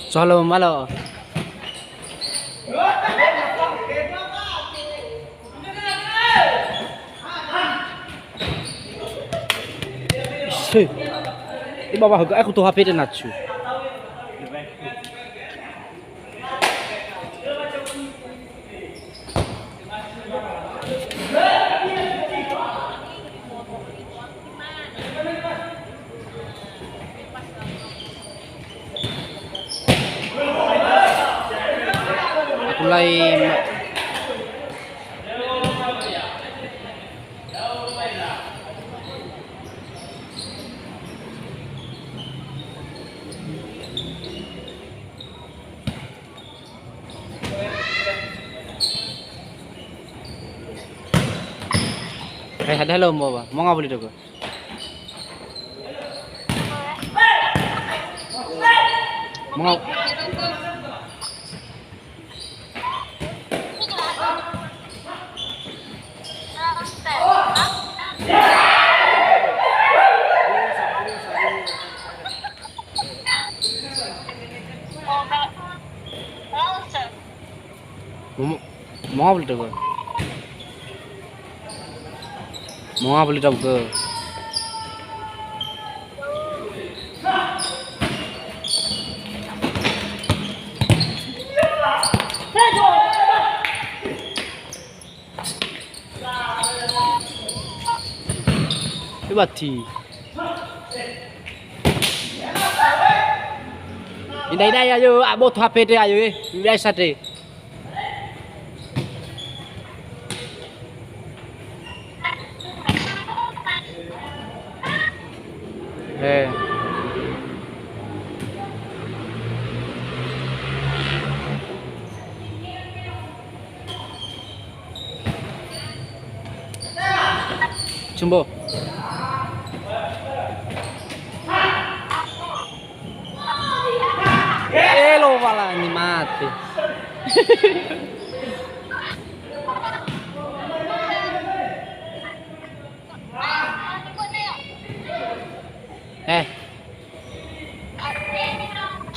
Solo malo. Di bawah aku tuh HP dan nacu. Mulai ada hello mau nggak boleh tuh mau mau beli tuh mau beli tuh Bati. Ini ayo, abot HP deh ayo, biasa deh. Jumbo. Lo malah ini mati.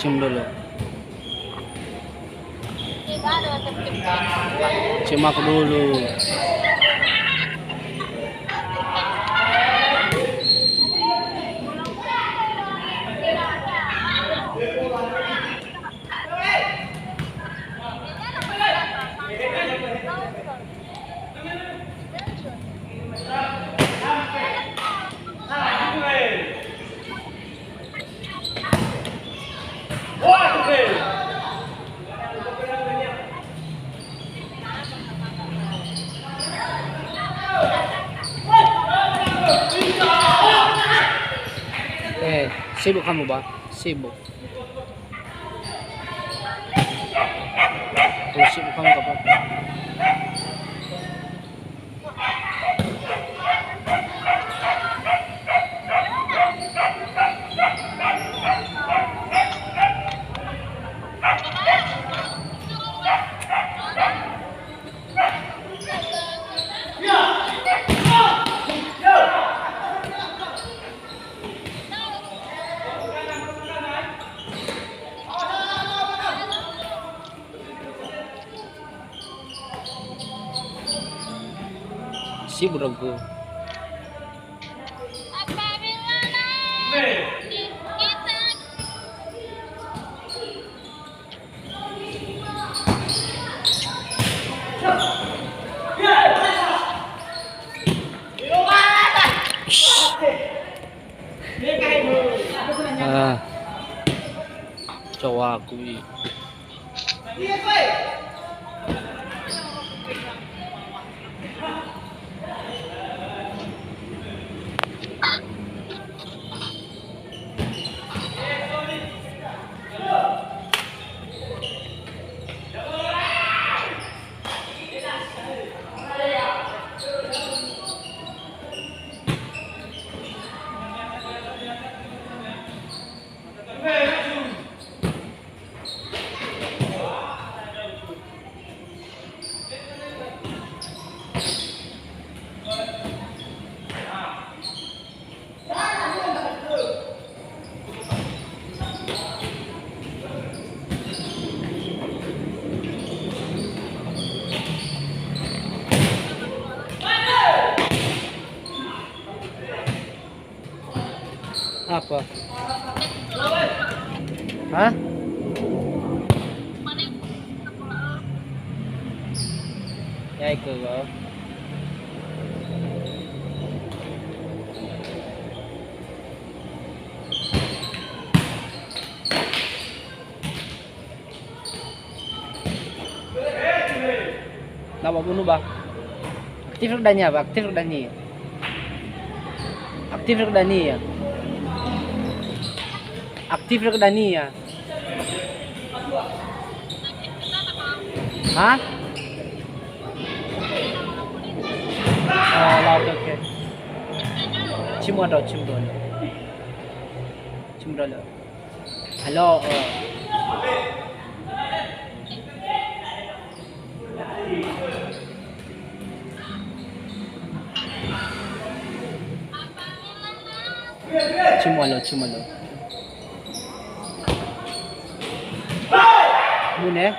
Cium dulu. Cium aku dulu. Sibuk kamu, Bang? Sibuk. Sibuk kamu, Bapak. Sibuk dong gue. cowok kuwi. Apa? Hah? Ya iku kok. Napa bunuh bang? Aktif redanya bang, aktif redanya. Aktif redanya ya. Aktif redanya ya. Hah? Oh, lah oke. Cimdo. Cimdo. Halo. Cimalo. Mune.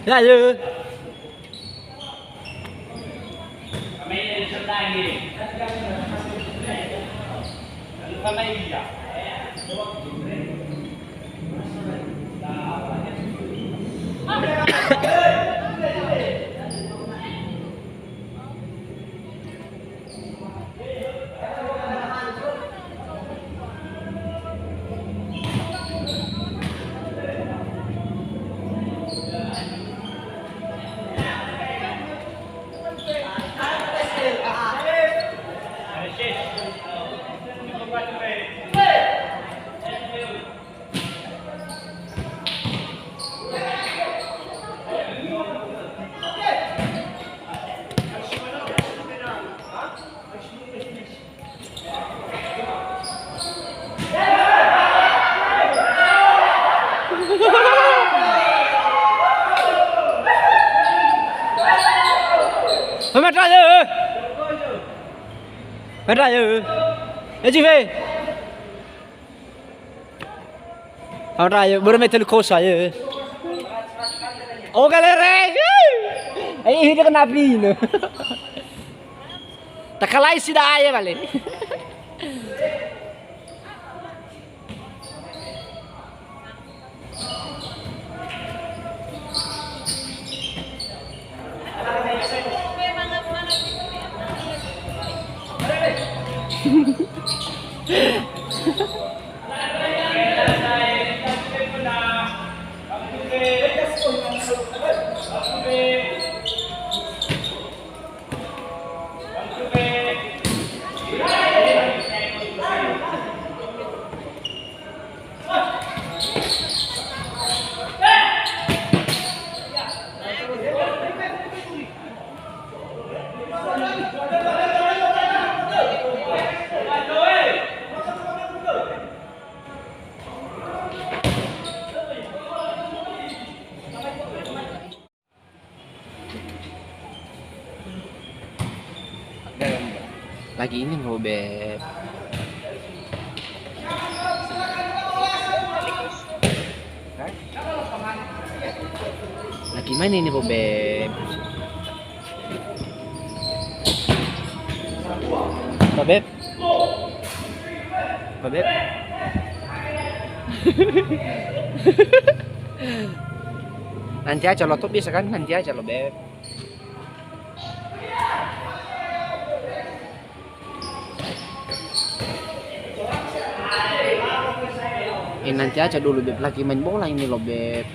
Ya ya. Mày ra rồi. Mày ra rồi. Ê chị về. Mày ra rồi, bữa mày thử khô xoài rồi. Ô cái này re. Ấy ini kenapa ini? Tak kalah sih dah ya balik. Lagi ini loh beb. Lagi main ini loh beb. Pak beb. Pak beb. Nanti aja lo tuh bisa kan, nanti aja lo beb. Ini nanti aja dulu beb, lagi main bola ini lo beb.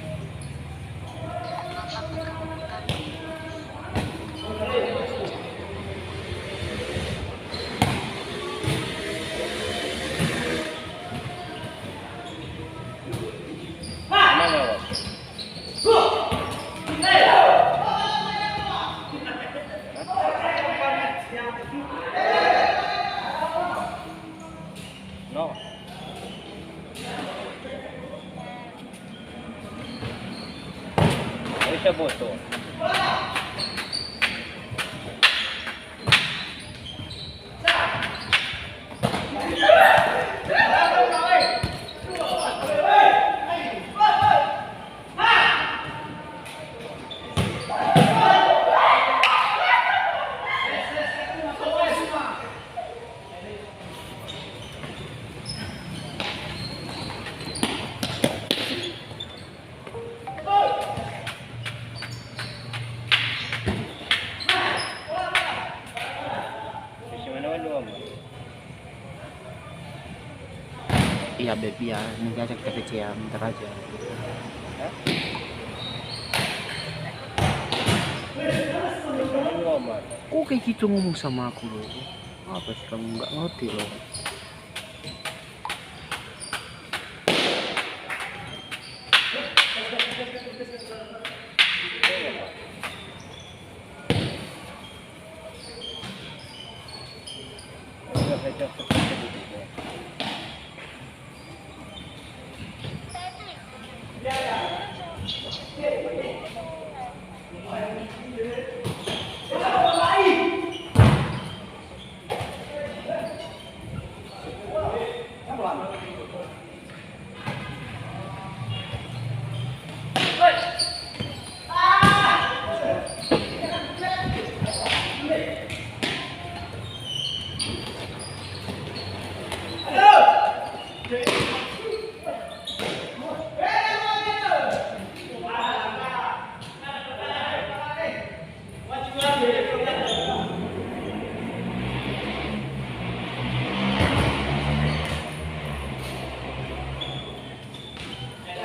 No. Esse botou. Iya beb ya, nanti aja kita keciam, ntar aja. Kok kayak gitu ngomong sama aku loh? Apa sih kamu nggak ngerti loh?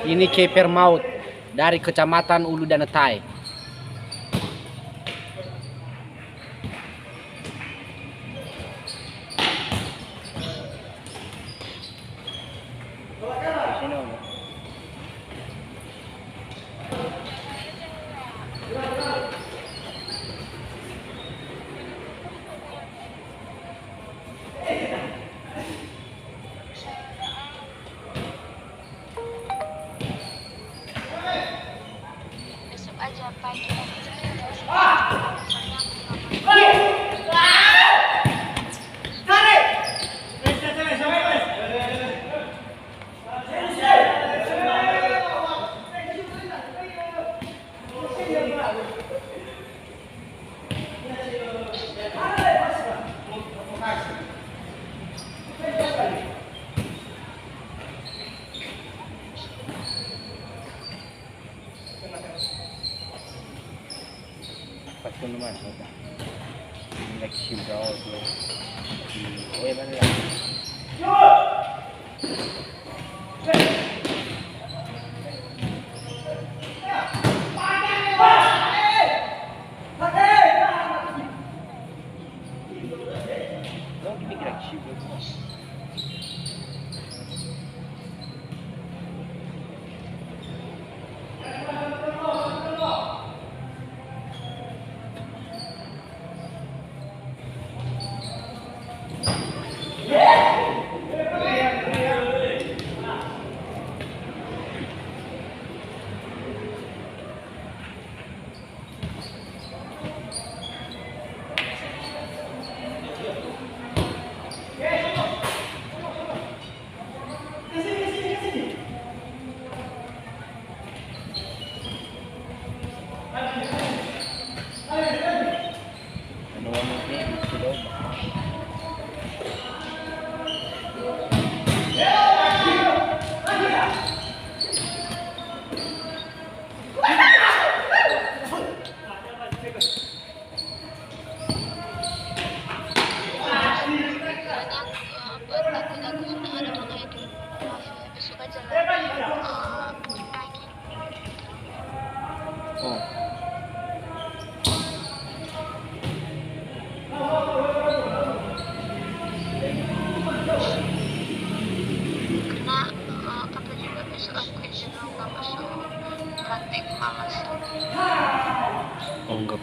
Ini keeper maut dari Kecamatan Ulu Danetai. Besok aja pagi. Pasti nomás, like Shibra also. Oye, mana lagi? Don't give me like Shibra.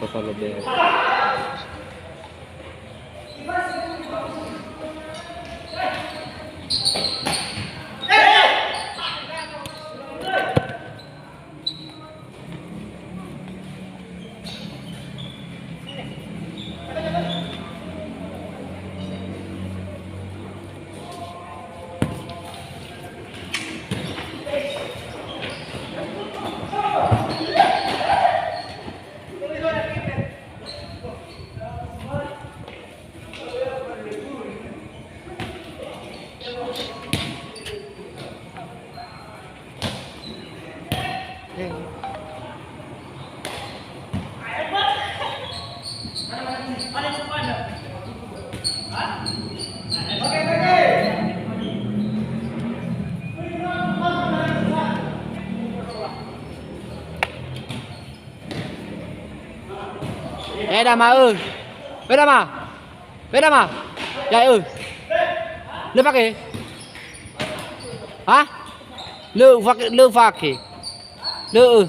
Buffalo Bear. Đàm mà ơi. Với Đàm à? Với Đàm à? Dạy ơi. Lương phạt kì. Hả? Lương phạt kì. Lương.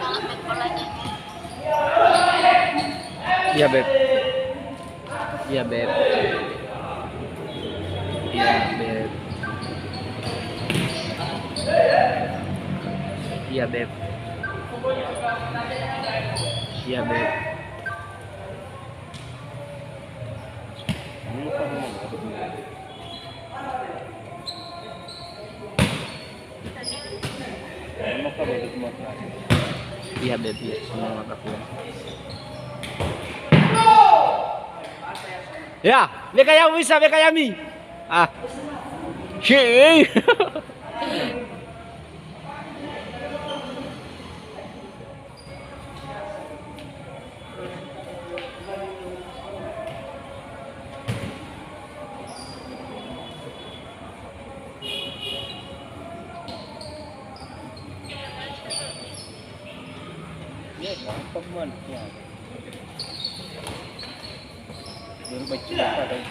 Banget bolanya. Iya beb. Iya beb. Iya beb. Iya beb. Iya beb. Iya beb, ya semua mata kuat. Ya, Bekayami bisa Bekayami. Ah. Shit. Iya kan, teman. Ya. Baru baca apa tadi?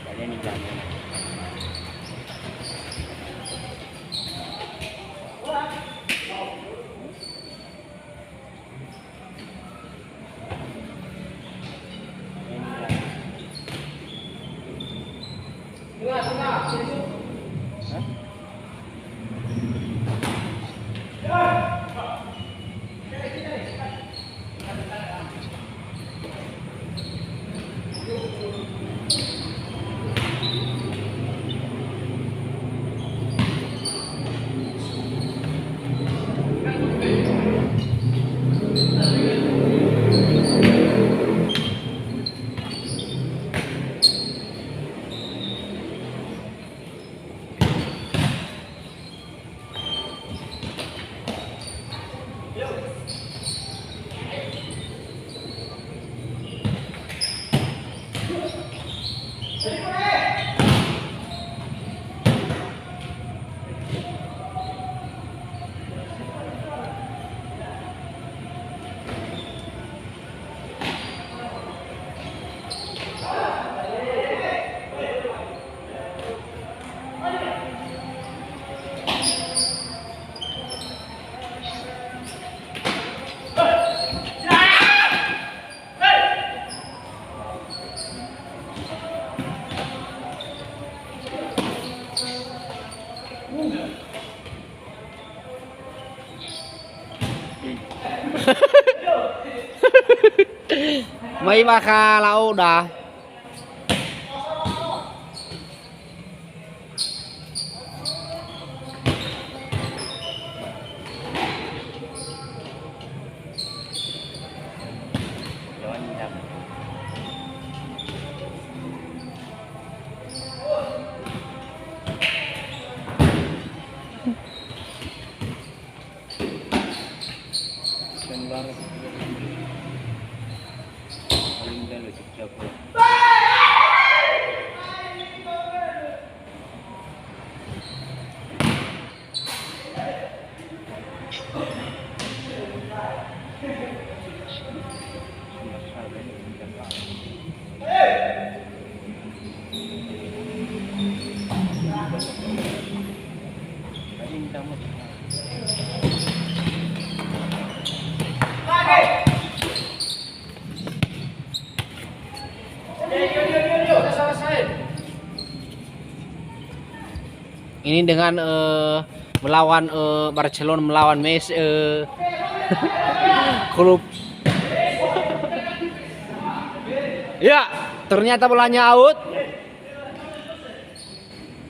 Kayaknya ini jalan. May makalao dah. Lawan jam. Keluar. Paling dah lu cek Ini dengan melawan Barcelona, melawan Messi, klub. Ya, ternyata bolanya out.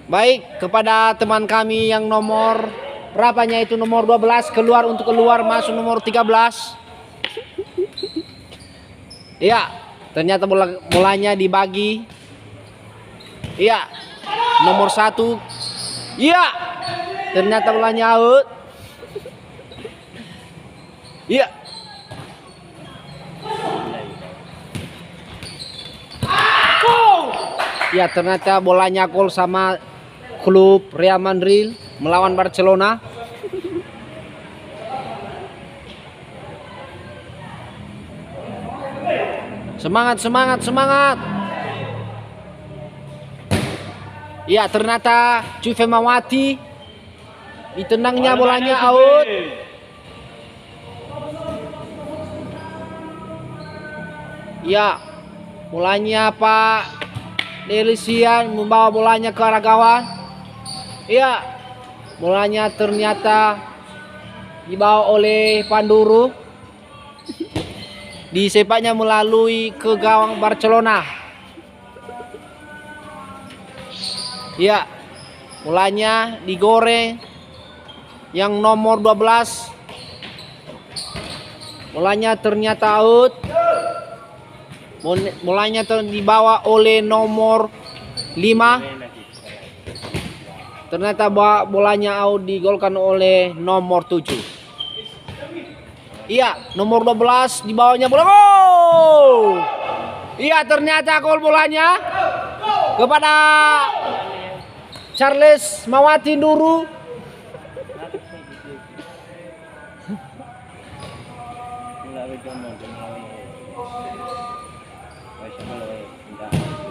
Baik, kepada teman kami yang nomor berapanya itu, nomor 12 keluar, untuk keluar masuk nomor 13. Ya, ternyata bolanya dibagi. Iya, nomor 1. Iya, ternyata bolanya out. Iya. Ya, ternyata bolanya gol sama klub Real Madrid melawan Barcelona. Semangat, semangat, semangat. Ya, ternyata Juve Mawati ditendangnya, bolanya out. Ya, bolanya Pak Delisian membawa bolanya ke arah gawang. Ya, bolanya ternyata dibawa oleh Panduru. Disepaknya melalui ke gawang Barcelona. Ya, bolanya digoreng yang nomor 12. Bolanya ternyata out. Bolanya dibawa oleh nomor 5. Ternyata bolanya out, digolkan oleh nomor 7. Iya, nomor 12 dibawanya bola gol. Iya, ternyata gol bolanya kepada Charles Mawati Nduru.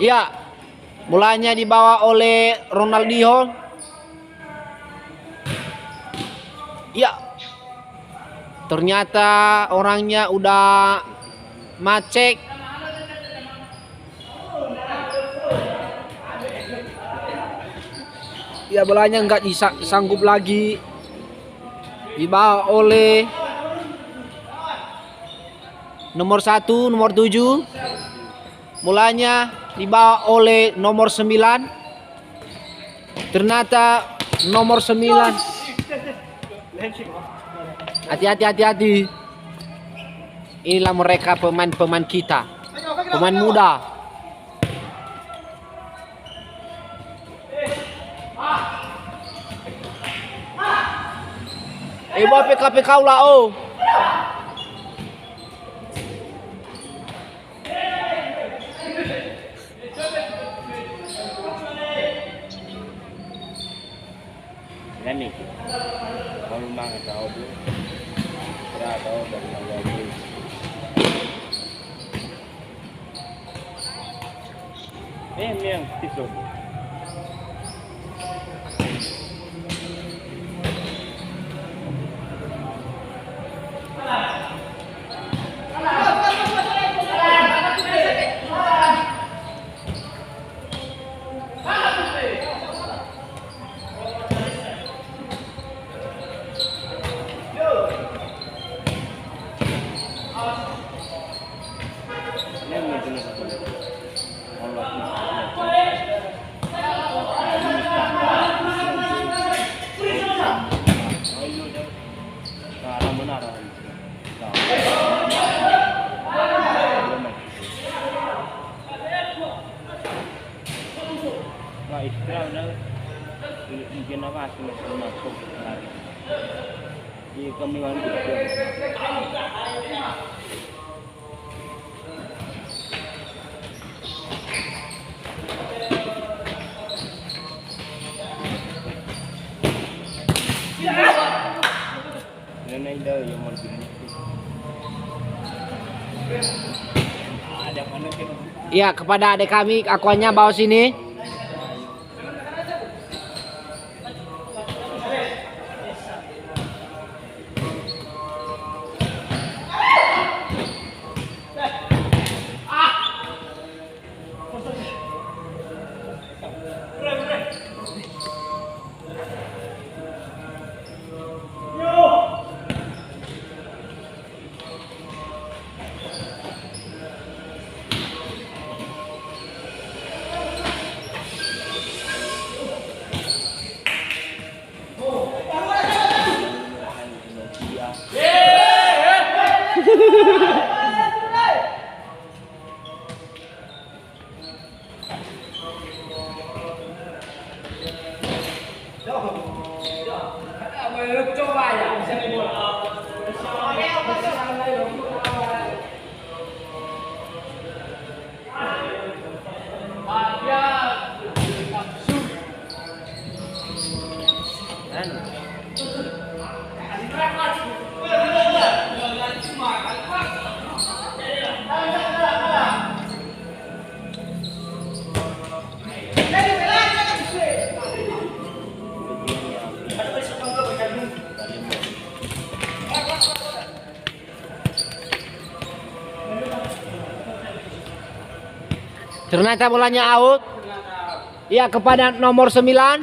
Iya, bolanya dibawa oleh Ronaldinho. Iya, ternyata orangnya udah macek. Ya, bolanya nggak sanggup lagi, dibawa oleh nomor 1, nomor 7. Bolanya dibawa oleh nomor 9. Ternyata nomor 9. Hati-hati. Inilah mereka pemain-pemain kita, pemain muda. Buat PKP kau lah oh. Ini kalau mang tahu tu, tidak tahu dari mana lagi. Yang itu. Mungkin apa hasil masuk lagi di kemilan gitu. Nenek dah yang mau begini. Ada mana kita? Iya, kepada adik kami, akuannya bawa sini. Ternyata bolanya out. Ya, kepada nomor 9.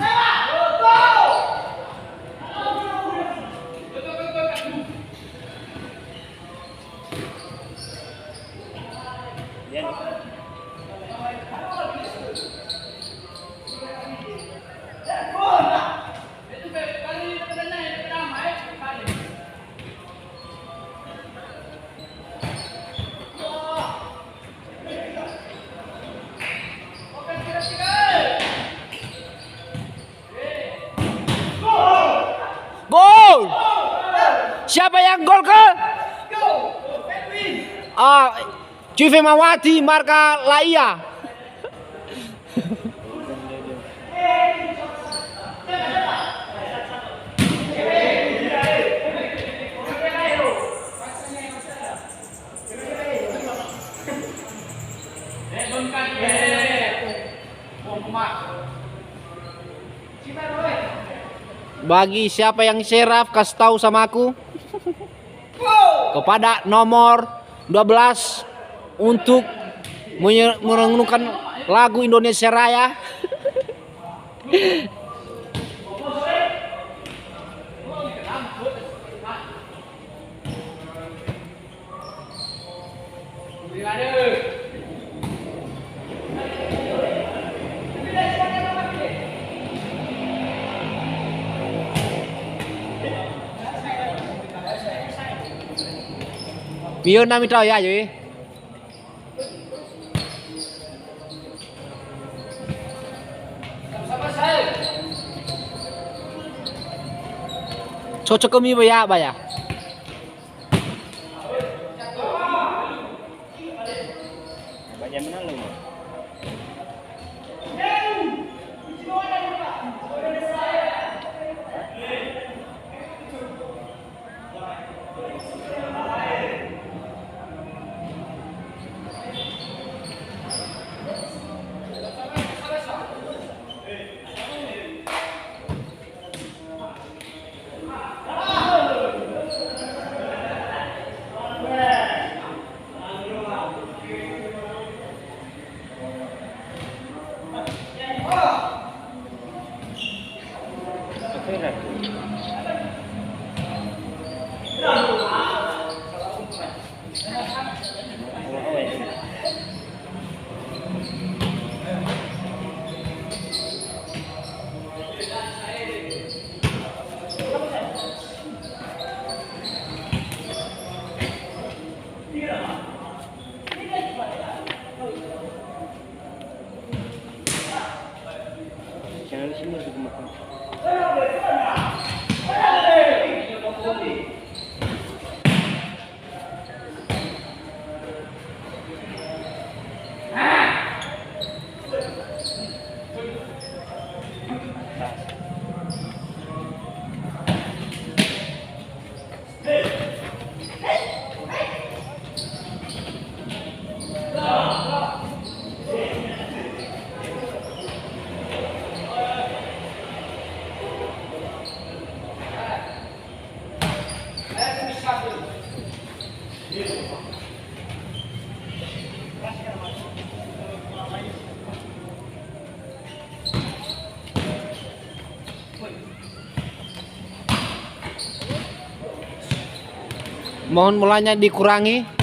siapa yang gol ke? Cuy Mawati marka Laia. Bagi siapa yang seraf, kasih tahu sama aku kepada nomor 12 untuk merenungkan lagu Indonesia Raya. Biar nami tahu ya, Joy. Cocok kami ya. Banyak mana lo? Jangan sini aku makan. Mohon mulanya dikurangi.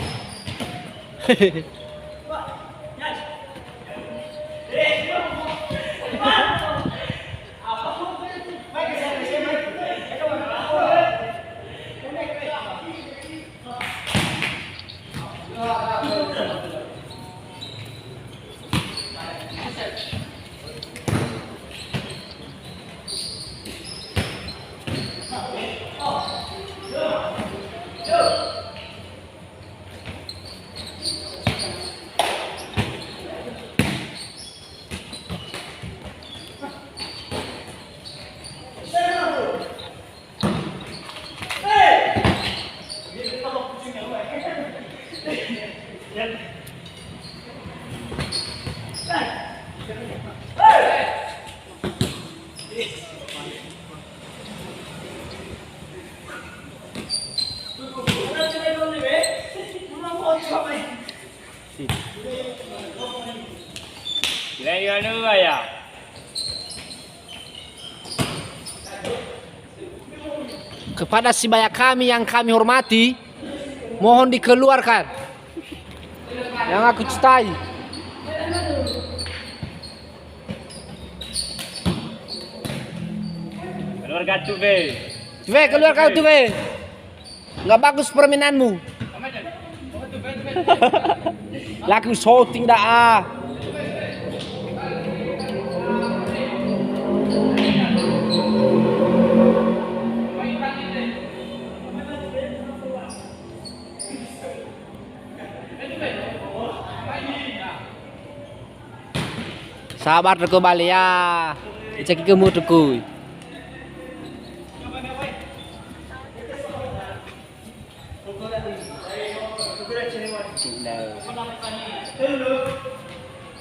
Ya. Kepada sebaya kami yang kami hormati, mohon dikeluarkan yang aku cintai. Keluarga Tuve. Tuve, keluar kau Tuve. Nggak bagus permainanmu. Laku shooting dah. Sahabat reko balik ya. Cek kemu tukui.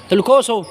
Telu kosong.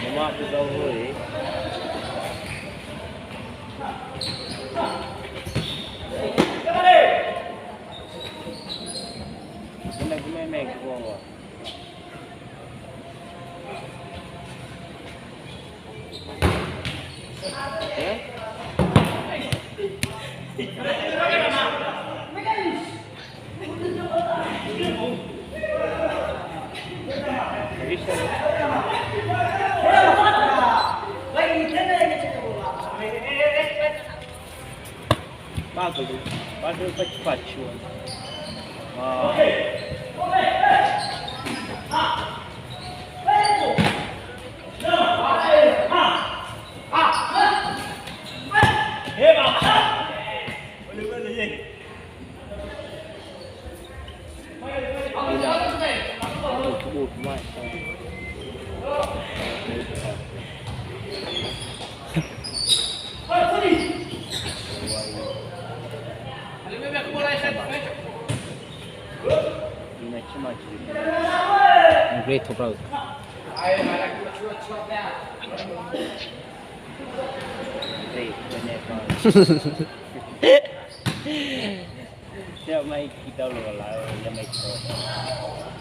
Mama aku tahu boleh. Guna mek bawa. Bagulho cepat cuan. Great bro. Siapa mai kita lalu lah, yang mai kita.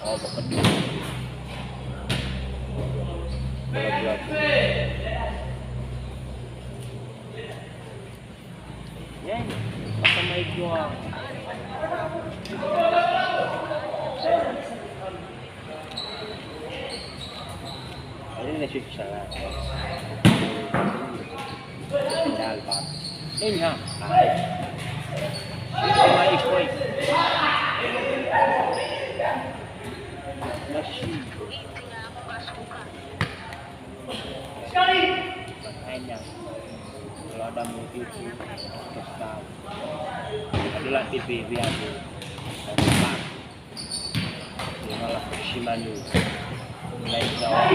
Oh, betul. Ya, apa mai jual? Ini nasi salah. Final bang. Ini ha. Mai koi. Nasi. Sekali. Hanya. Kalau ada mungkin kesal. Adalah TV biasa. Malah Shimano. Lain jauh.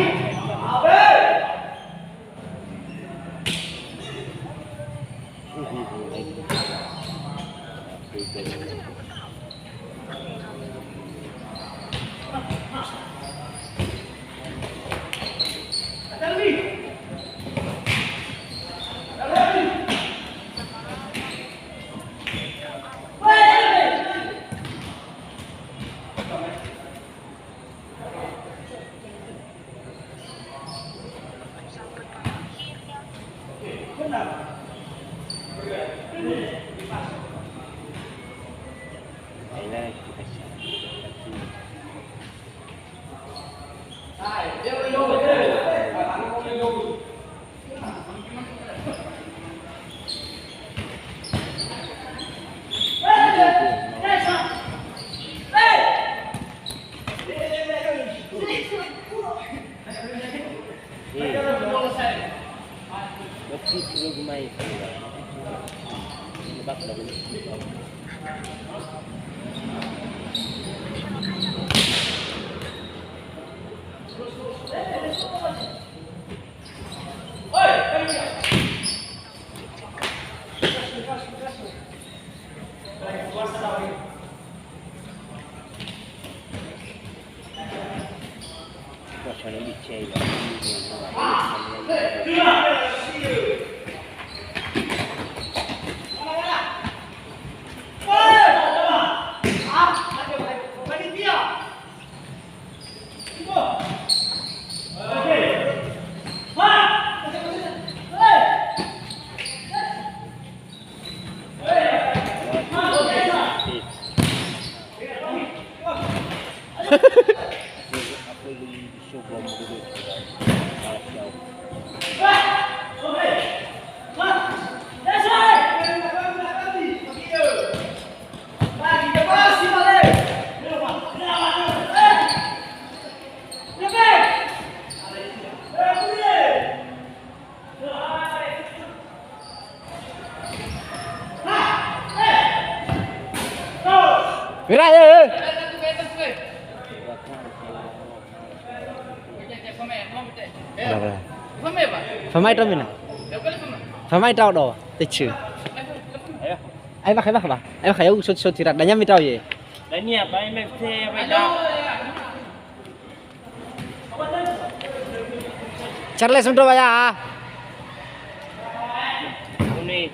Suasana licin. Aku coba dulu. Mira, eh. Phải mai trong mình à? Phải mai trao đồ, tịch trừ. Ayo. Ai bác bà? Ai bác khẩu sốt thịt đánh nhắm với trao gì? Dan ni apa MFC apa dah? Charles untuk bayar. Ini.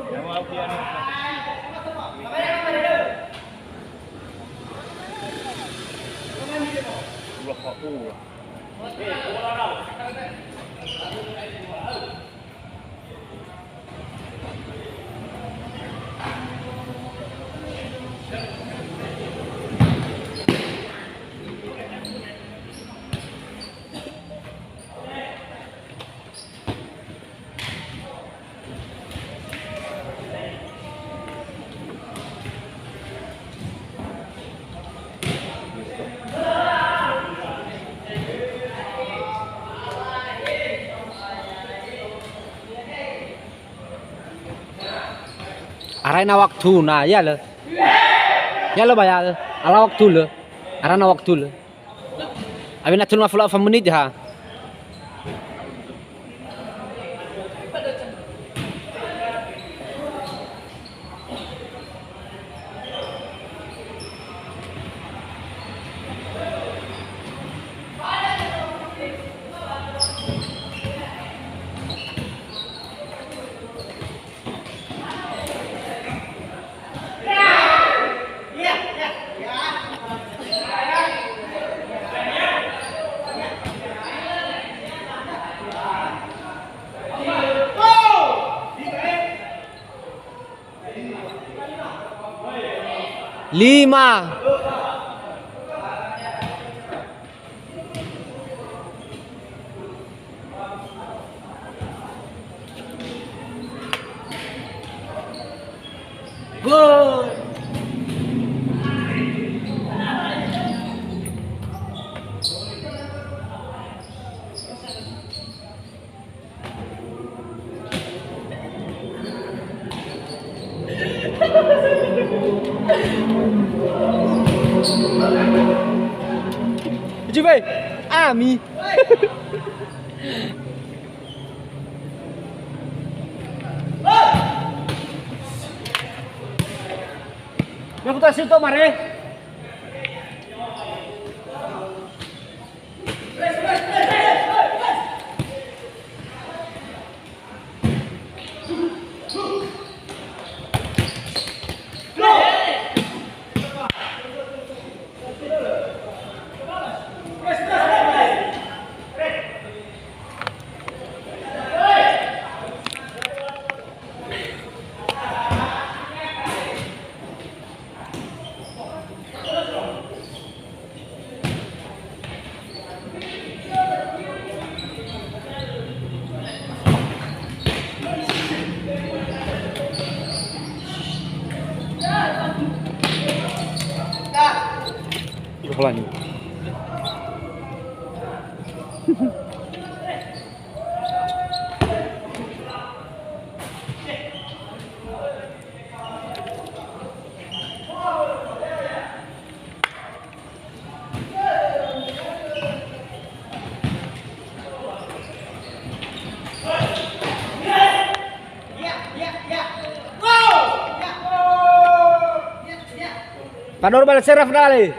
Nama aku yang dua kopi. Arena waktu nah ya lo. Ya lo bayar. Ala waktu lo. Arena waktu lo. Abis nak tunggu 58 menit ha. Lima. Gol. Chú về. À mi. Me gusta así tomaré. Pelan. Kador balik seraf kali.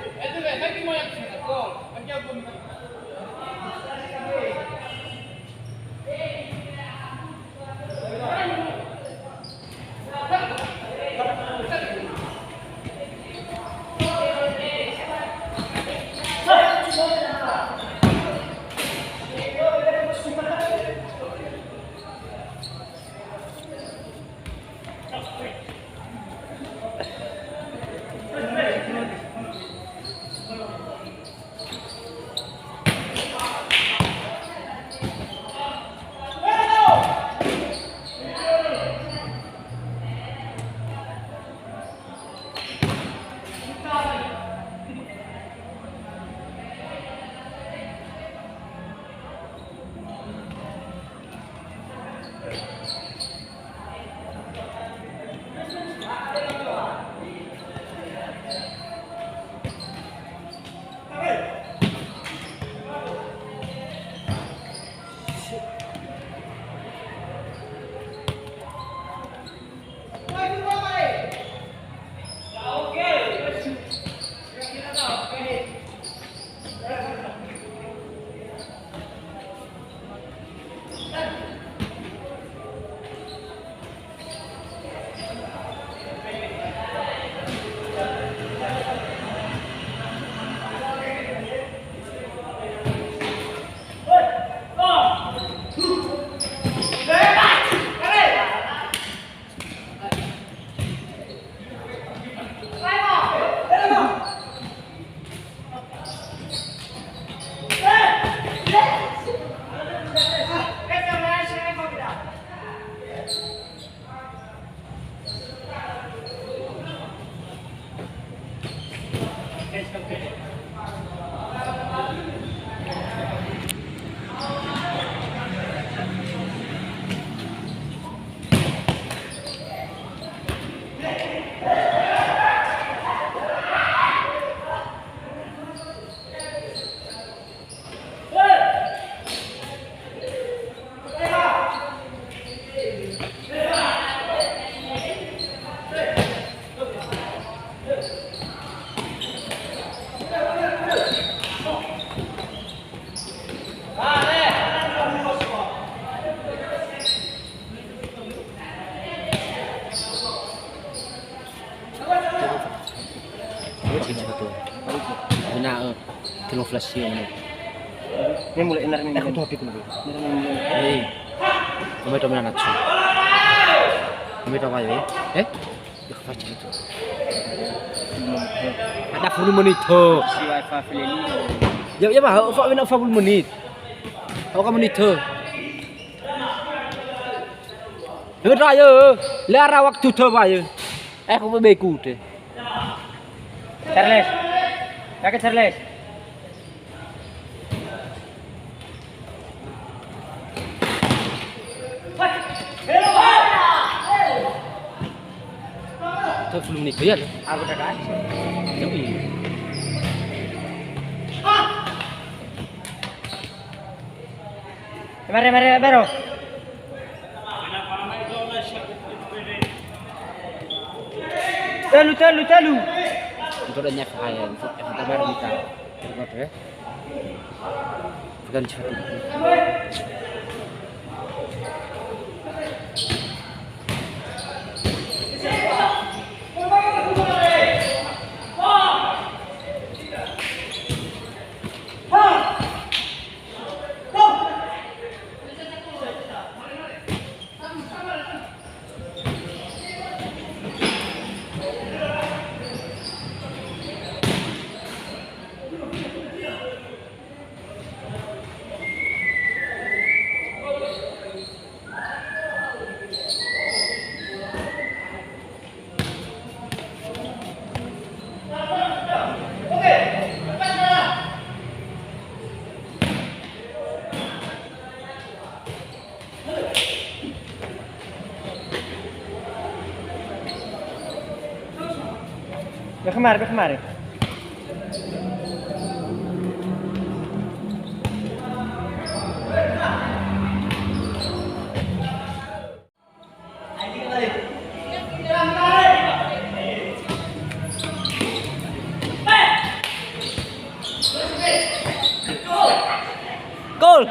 Kilo flash ini. Ini mulai enar nih. Aku tuh habis dulu. Hei, kamu itu mana nasi? Kamu itu apa ya? Ya baca itu. Ada 10 menit tuh. Si wifi ini. Ya bah, apa nak 40 menit? Apa kamu menit tuh? Dengar aja, lara waktu tuh apa ya? Aku bebeku deh. Charles. Kakek Charles. Tuh 10 menit ya? Aku dah kasih. Jadi. Mari, bero. Telu. Untuk ada nyak ayah, untuk baru kita. Terus ya. Bukan cepat. Biar kemari. gol.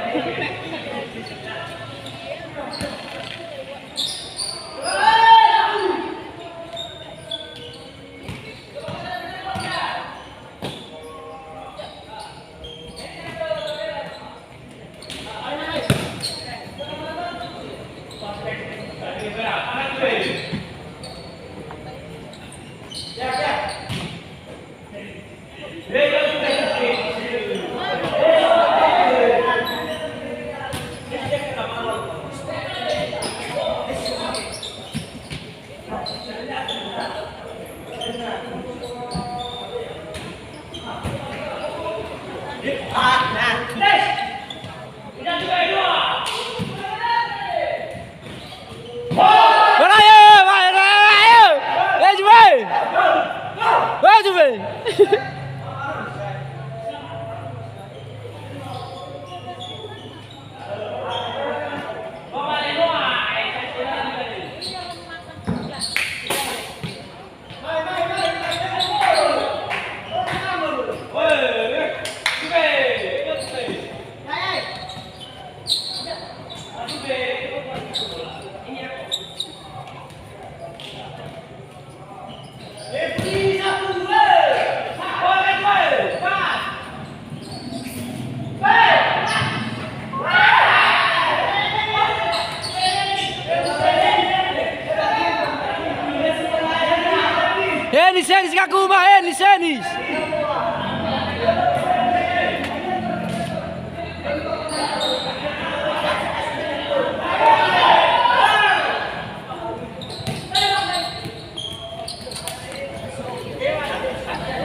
Lisenis kakuma, lisenis.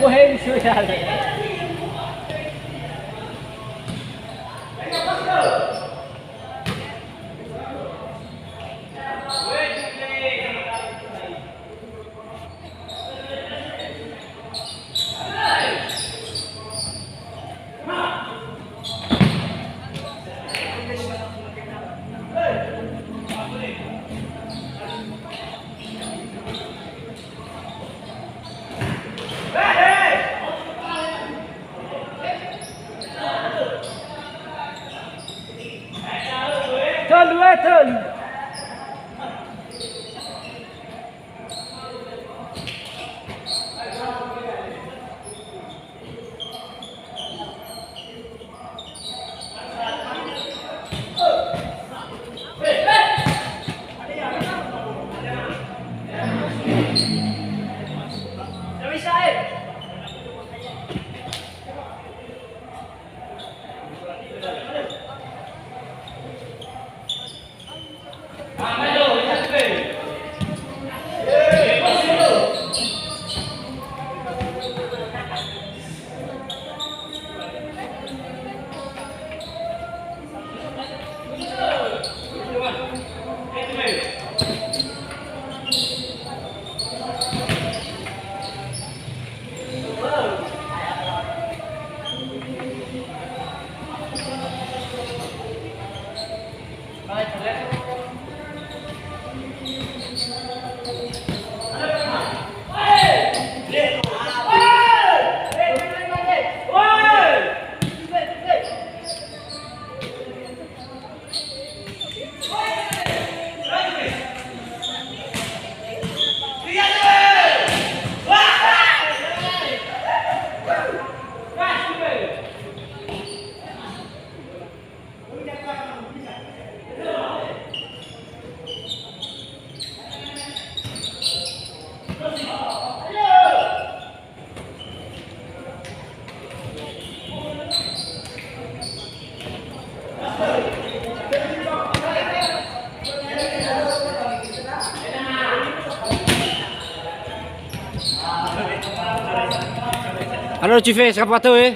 Wah, sudah. Tolu. Alors tu fais, sera pas toi, eh?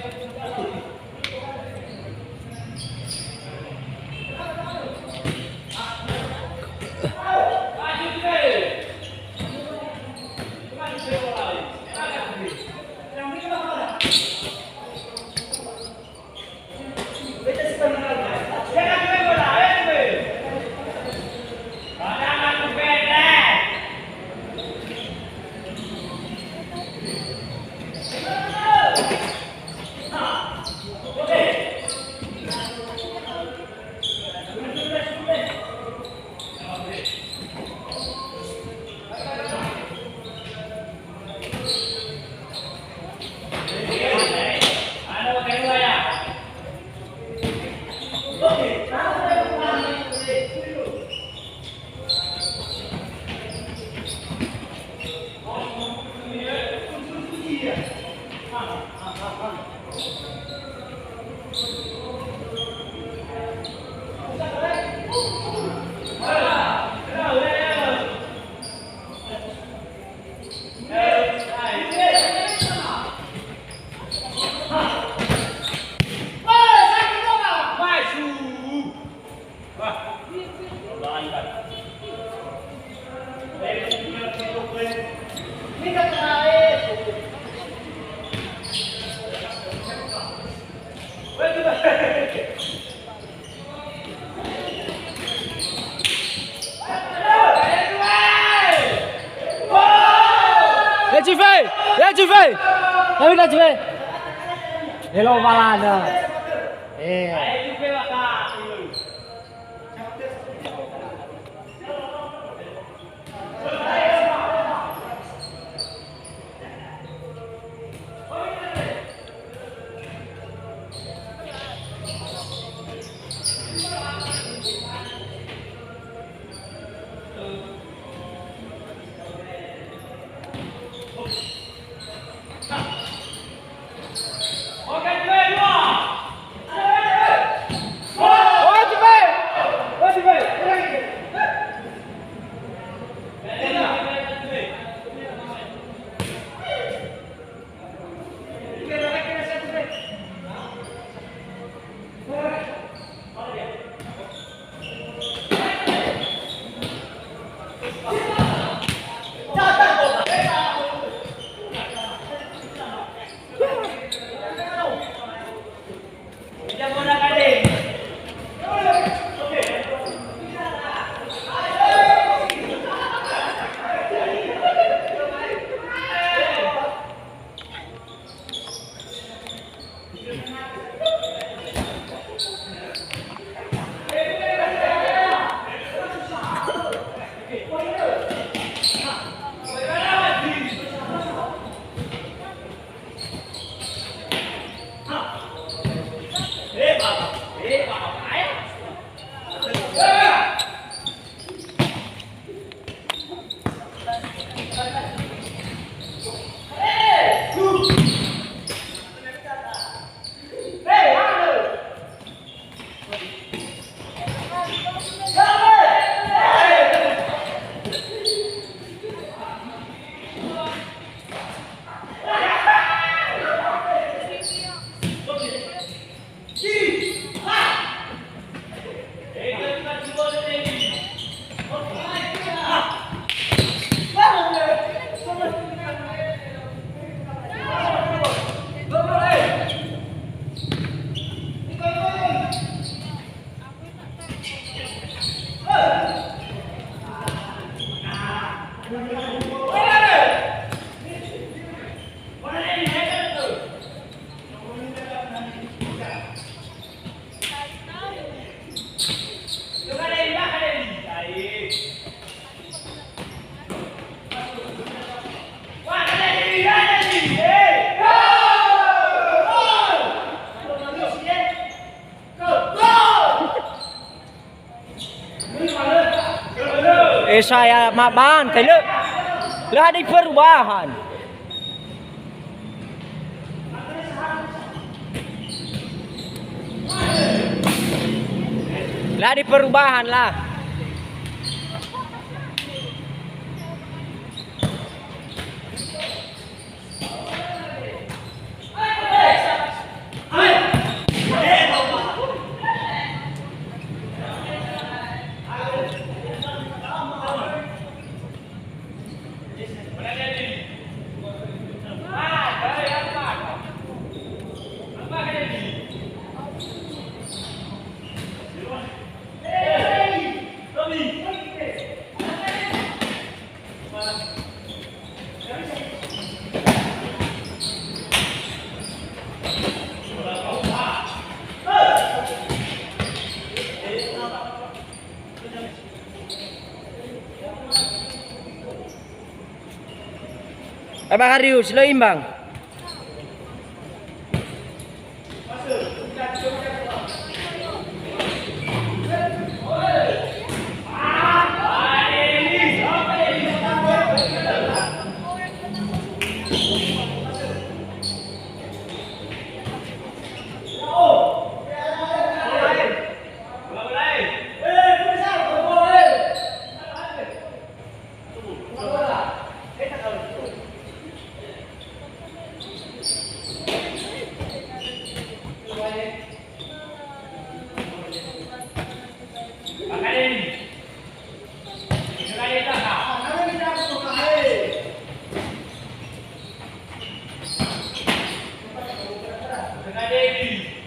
Lên chị về. Lên chị về. Hello Valan. Saya maban kailo lah di perubahan lah. Bang Arius, lo imbang. Deli,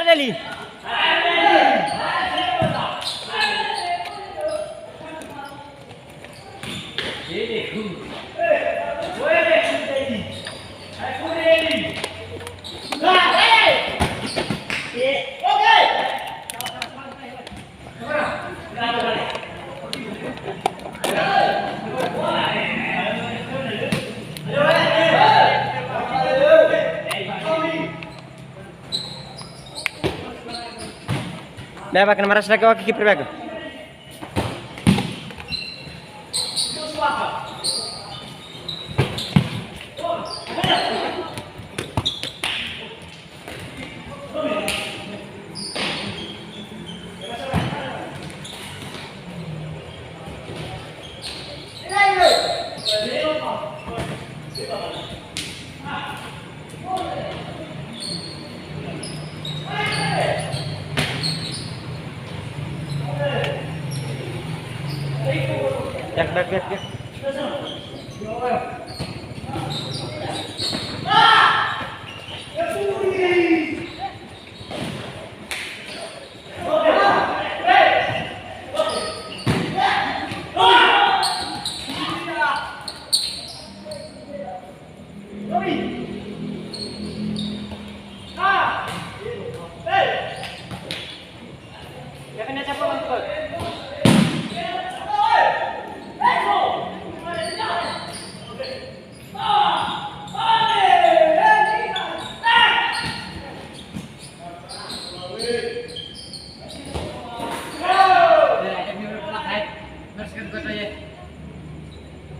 Deli. Leva que namara será que eu aqui pega. Back.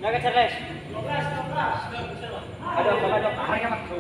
Jaga cerdas. Aduh, harga makro.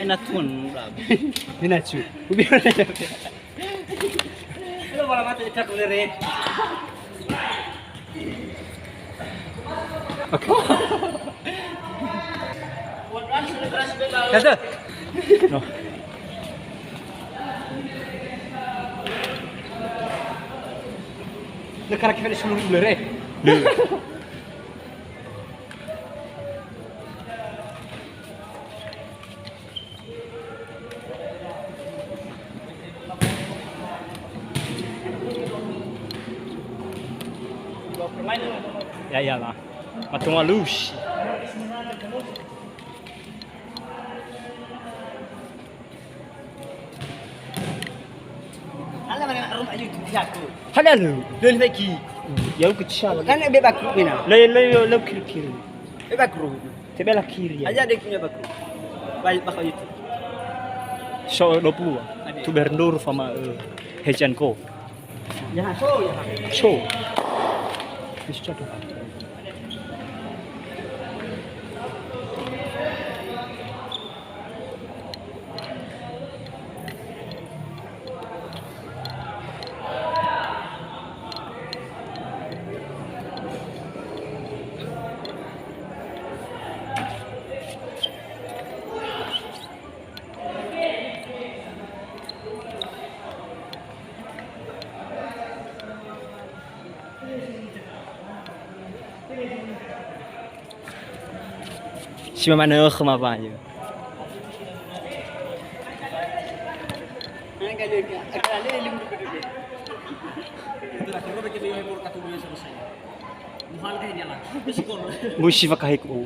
enak tuan berapa? Ini cu. Biar Lo malah mati cak udah Oke. Kata. No. Lekar kita di seluruh ular Ya iyalah. Matung halus. Ala mana rumah ayu tu aku. Halalu. Don lagi. Ya kecil. Kan be baku bina. Le kiri. Be baku. Tebela kiri. Aja dia punya baku. Baik baku itu. So 20. Tu bernur sama Hejan ko. Ya so ya. So. Bisa tu. Si mana kemana aja? Mana kali ni? Akan ada lim tu kedua. Itu lah kalau kita yang murka tu dia selesai. Muhal kaya jalan. Bisikon. Mushi pakai ko.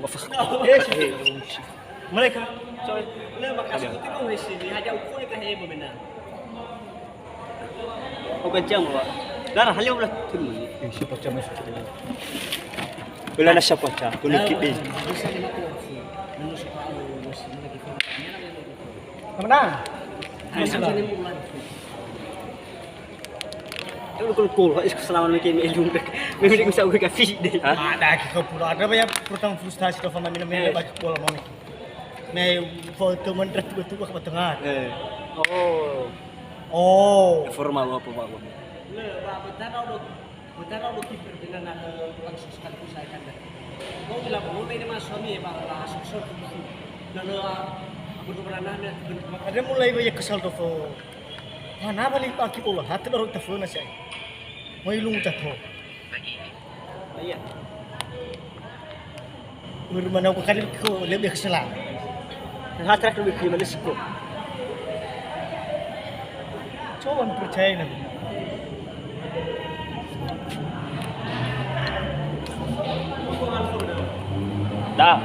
Mereka. So, le makas tu tu hesi ni haja ukur ke hebo benda. Bukan jam ba. Darah halio belah tu. Si pacam masuk kita. Bila na siya pacha, kuno kibi. Mana? Kalau kul selama ni kami elung dek, memang bisa ukur kafi deh. Ada kita pula ada banyak pertama frustasi kalau mana mana banyak bola mana. Nah, foto menteri tu ke tengah. Oh. Oh. Formal apa pak? Le, betul lo kiper dengan langsung sekali saya kan. Kau bilang mau ini mas suami bang langsung sor. Lalu aku tu pernah nanya. Ada mulai banyak kesal tu. Mana balik pagi bola, hati baru telefon aja. Mau ilung jatuh. Iya. Bermana aku kali kau lebih kesalah. Hatrak lebih kiri Malaysia. Coba percaya nih. Dah.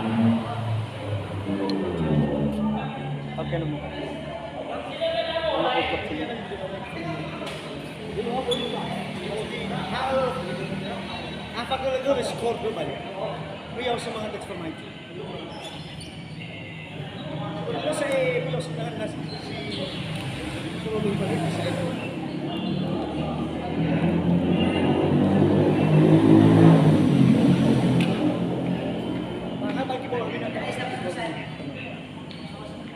Oke nemu. Apa kalau kau skor tu balik? Beliau semangat eksperiment. Beliau semangat nasi. Kalau balik saya. Mana bagi bola bina ke atas tu saya.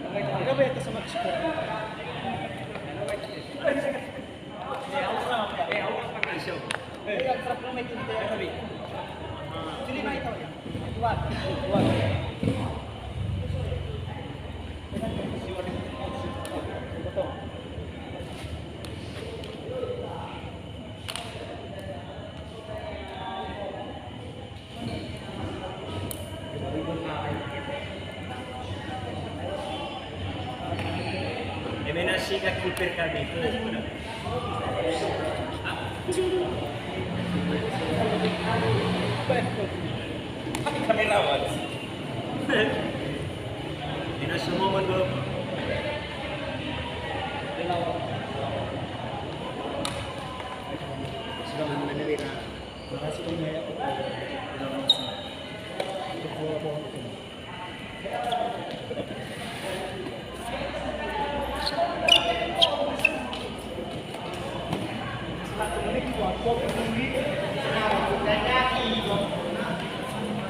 Ada banyak kesamaan skor. Emanasi ka kiper kami tu. Kamerawan. Ini semua momen sudah menerima. Makasih kau ya. Untuk bola-bola.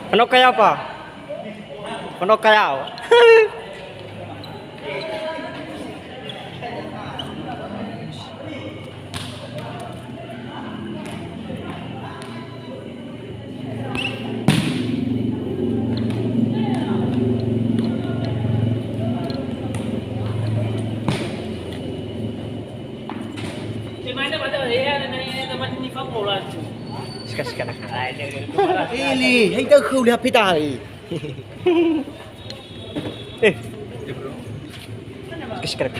Ano kaya pa? Ano kaya? Ili, hay tao khâu lihat pitai. Keskrep.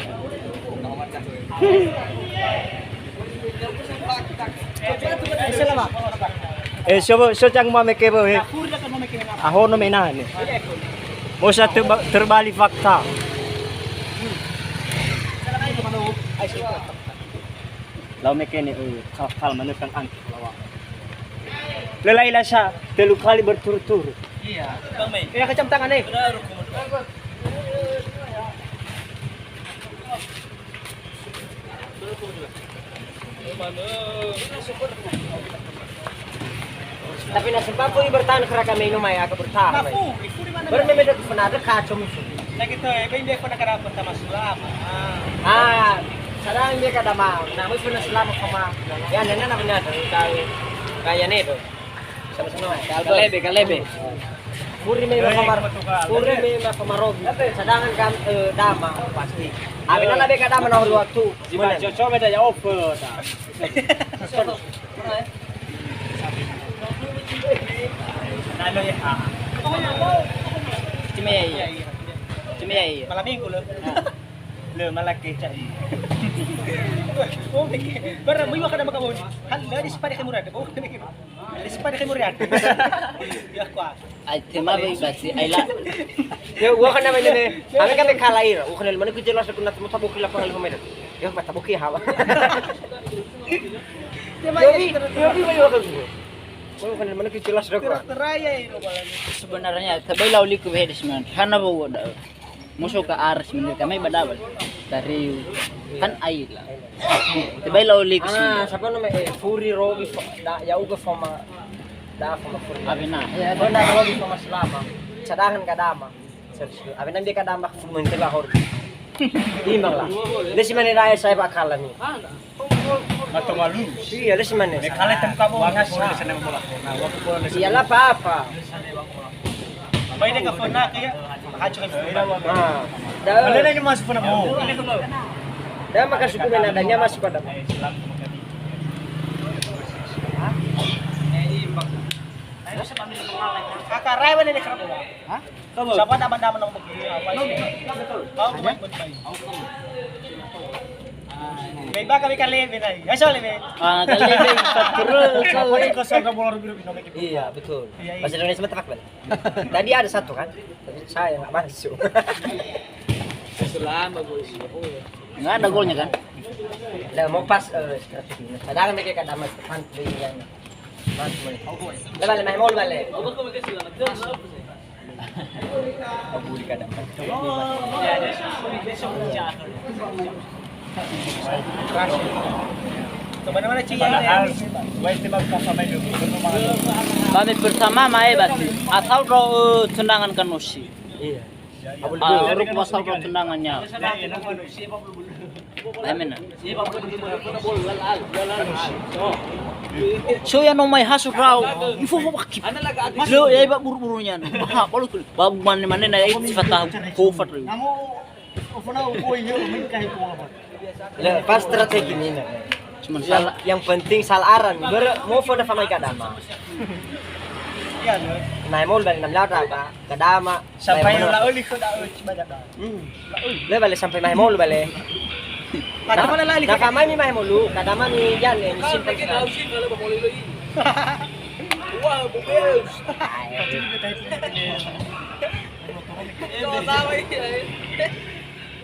So chang mameke ba he. Aho no mena ni. Mo sa terbalik fakta. Lau meke ni hal menukang angkit lawak. Lelailah siya, 3 kali berturut-turut. Iya, Bang Mei. Kaya kacam tangan eh. Tapi nasa papo bertahan kera kami no may aga bertahan. Baru may medyo panada kacom itu. Lagi tu eh, hindi ko nakarapat na masulam. Sarang dia kada mau. Namun pun selama kama. Ya nana na benar tahu. Kaya nito. Sama-sama. Kalebe. Puri may mapamarog. Sadangan kam dama pasti. Abi na labi ka dama na waktu. Mana coba dah ya offer dah. Nalo ya. Cimei. Malaming ko lo. Lo malaki cai. Oh, bara mo ka na magamo. Hal di sepade kay murad. Oh, di sepade kay murad. Ya kwa. Ay tema ba basi ay la. Yo wa ka naman ni. Ami kami kalair. O kanil man ko jelas ko na tabuk la pangal mo medo. Yo matabuk ya hawa. Yo ba yo ka. Oh kanil man ko jelas ko. Sebenarnya tabay lauli ko hedis man. Hana ba wada. Musuh ke aras menir kami badawal dari kan air lah. Tabay lauli ko Siapa namanya? Furi Robi ya uga fama Furi. Abi na. Ya, donda Robi fama selama. Cadangan kadama. Abi nanti kadama fumen tela hor. Timbang lah. Desi mana raya saya bakal ni. Atau malu. Iya, desi mana? Kali tem kamu ngasih di sana bola. Nah, waktu bola di sana. Iyalah apa-apa. Baik dia ka na kaya. Hacu kan. Dah. Wala na yung masuk na mo. Dah makan suku menadanya masuk pada. Kakak Rai mana ni kerap? Hah? Siapa nama-nama nang begini apa ini? Kau baik-baik. May ba kami kalebe na? Aso lebe. Kalebe patro. Kapag ko sa bola rubi-rubi na may. Iya betul. Bahasa Indonesia mah tepat bal. Tadi ada satu kan, tapi saya nggak masuk. Selama gue isi. Enggak ada golnya kan? Lah mau pas kadang mereka kada mas depan yang mas mulai. Lah balik main mall balik. Abu di kadang. Kemana-mana Cia Kami bersama Mae Basi asal ro tendangan kan Nusi. Iya. Ruk asal ro tendangannya. Amen. So ya no may hasuk raw. Ifo bakip. Lo ya iba buru-burunya. Ha, kalau babu mana-mana na sifat ko fat. Namo ufana ukoy yo min kahit ko apa. Lah pas strategi ini. Cuman salah. Yang penting salaran. Mau foda famai kadama. Iya, no. Nah, mall balik 6 lata ka. Kadama. Sampai na uli ko da banyak dah. Le balik sampai main mall balik. Kadama na lali. Nakamay mi main mall, kadama ni yan eh, simple ka. Wow, bubes.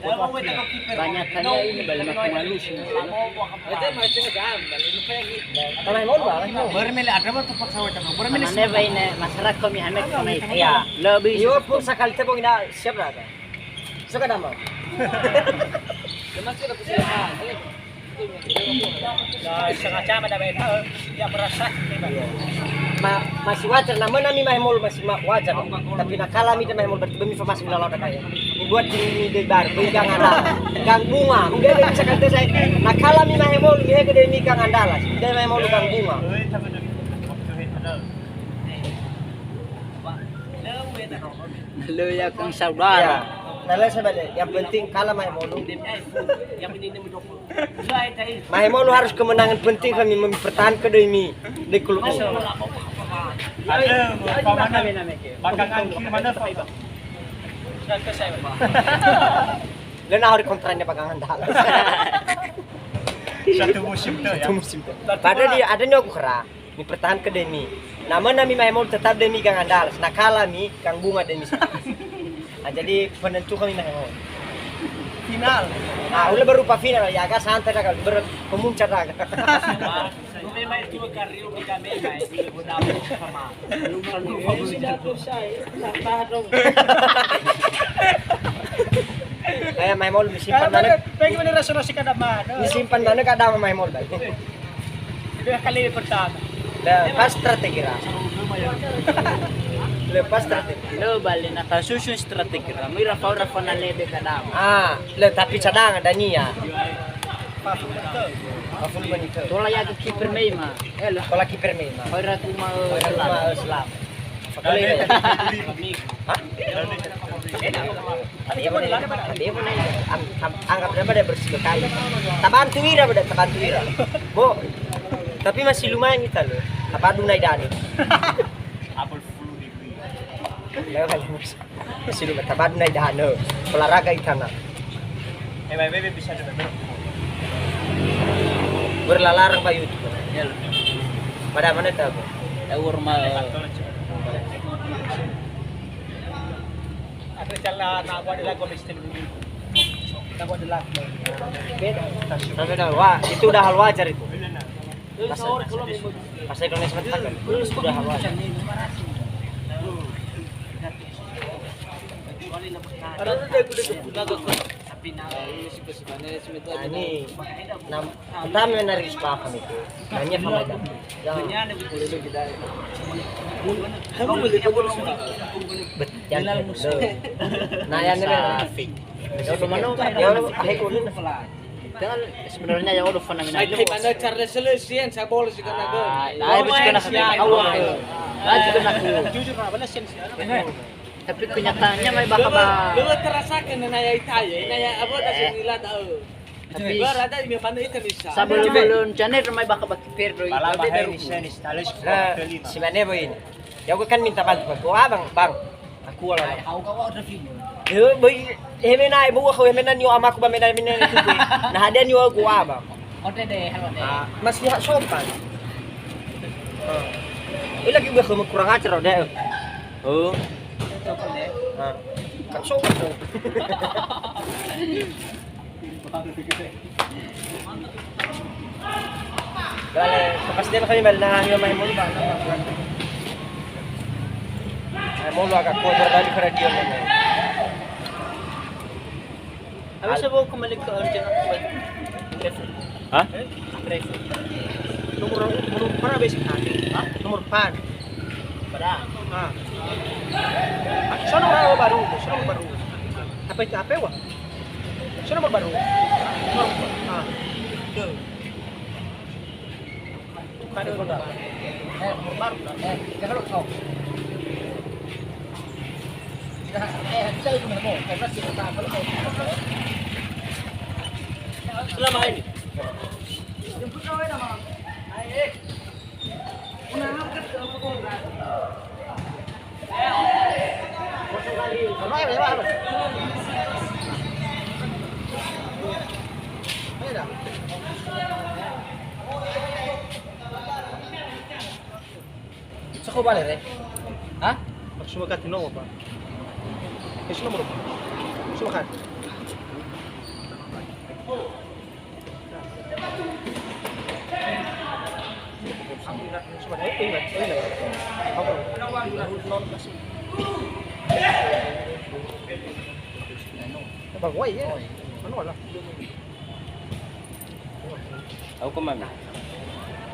Banyak kali ini balik makan malu sih. Main mall ba? Bermele ada ba tapak sawa ta. Bermele Mana ba ini masyarakat kami hamek kami. Iya. Lebih. Yo pun sakal tebong ina siap ra. So kadama. sengaja ada beta ya merasa Masih wajar namun nami main mall masih wajar tapi nakala mi main mall berarti bemi masih melalui kaya dibuat di bar gang andala gang bunga dia bisa kata saya nakala mi main mall dia ke demi gang andala dia main mall gang bunga Lo ya kang saudara. Nah, sebenarnya yang penting kalah main mall. Main mall harus kemenangan penting kami mempertahankan demi di klub. Ada mana bakang angkir mana Pak? Lain hari kontraknya pagangan dah. Satu musim tuh ya. Padahal dia ada nih aku kera. Mi pertahan ke demi. Nama nami Mahmud tetap demi kang andal. Nakala mi kang bunga demi. Nah, jadi penentu kami Mahmud. Final. Ah, udah berupa final ya agak santai kan berpemuncat agak. Kayak Mahmud disimpan mana? Pengen mana resolusi kada mana? Disimpan mana kadang Mahmud baik. Dua kali pertama. Lepas strategi lah. Lepas strategi. Lo balik na susun strategi ra. May rafaw na lebe ka na. Ah, tapi cadangan ada Nia. Full bonito. Tola ya keeper may ma. Elo. Kalau kiper memang. Para kuma Selam. Kalau ini. Hah? Dia mana? Anggap dia pada bersih kali. Tabantu ira pada tabantu ira. Bo. Tapi masih lumayan kita loh. Apa dunai dani. Apple flu degree. Masih lumayan taban dunai dani. Olahraga itana. Bebe bisa ada. Berlalarang pa YouTube. Elo. Pada mana tahu? Ewur ma. Ada jalan nak buat lagu mesti dulu. Nak buat lagu. Tapi wah, itu udah hal wajar itu. Pas Indonesia menang kan, sudah hal wajar. Nah, ini pertama menarik sepaham itu. Nanya sama ada. Jangan musuh. Nah, yang ini Safik. Ya udah mana? Ya udah akhir ulun. Jangan sebenarnya ya udah fenomenal. Ay, mana Charles Celestine sa bola si Kanagon. Ay, bisa ka na awak. Lagi ka na ko. Jujur na wala sense. Tapi kenyataannya may baka ba. Lu terasakan na naya itaya, naya abo na siya nila tao. Tapi Bar ada yung mana ito nisa. sa belum janet may baka ba kiper do. Pala bahaya ni Senis talis Nah, si Manebo ini. Ya aku kan minta bantu. Bang, aku wala. Yo, boy, hemena ibu aku hemena niyo ama ko ba mena itu. Nah, ada niyo aku abang. Ote deh, halo deh. Masih hak sopan. Ini lagi gue kurang ajar deh. Oh. Nah, kan sopan tuh. Bale, kepastian kami balik na yung may mulu ba? Ay mulu agak kuat berbalik ke radio na. Abi sa buong kumalik ka on dyan ako. Hah? Nomor para basic natin. Ha? Nomor pan. Para. Ah. Siya nomor baru. Apa itu apa wa? Siya nomor baru. Ah. Kada ko da. Nomor baru. Kalau kau. Saya cuma mau, karena kita kalau Selama ini. Sako balik eh. Hah? Sumakat nomor pa. Esse nomor. Sumakat. Bagway ya. Ano wala? Aku kemana?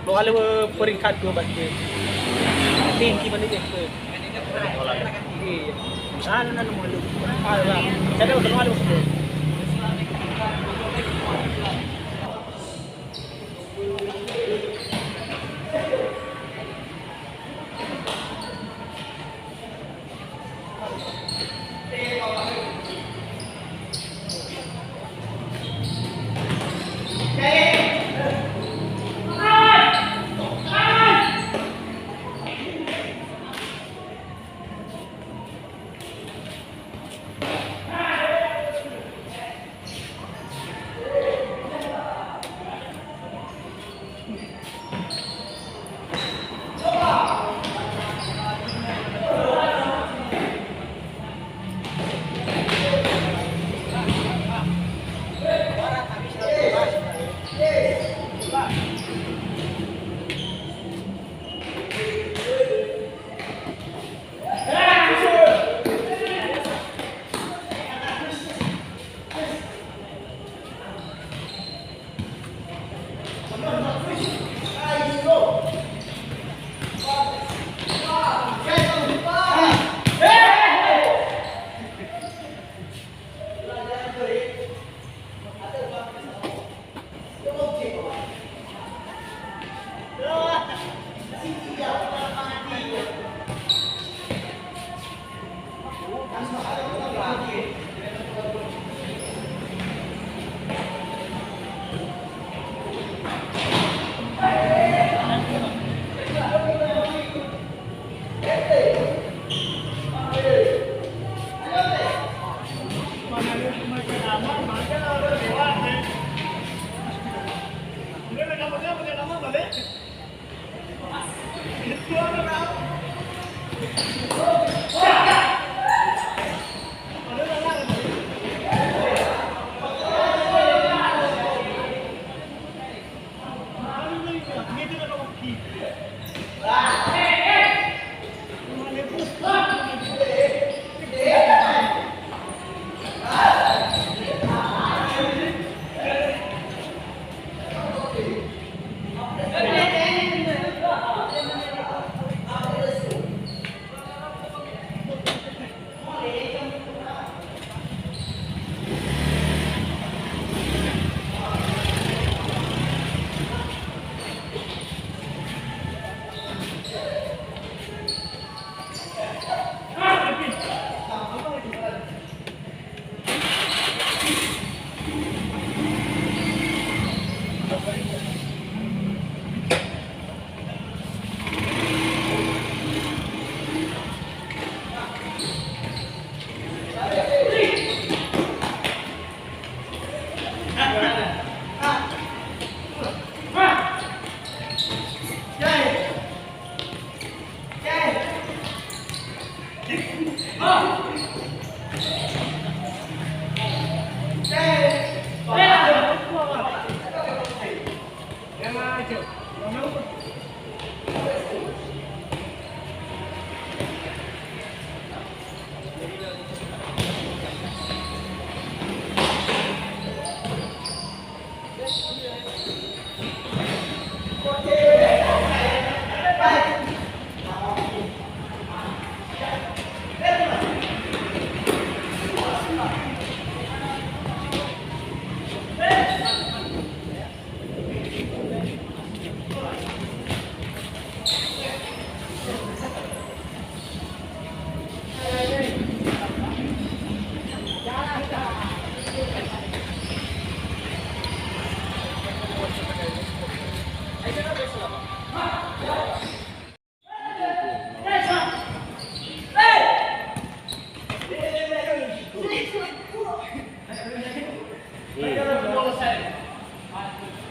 Lo alam peringkat ko ba ke? Tinggi man ni ke. Sana na mo lu. Sana ko ano ko.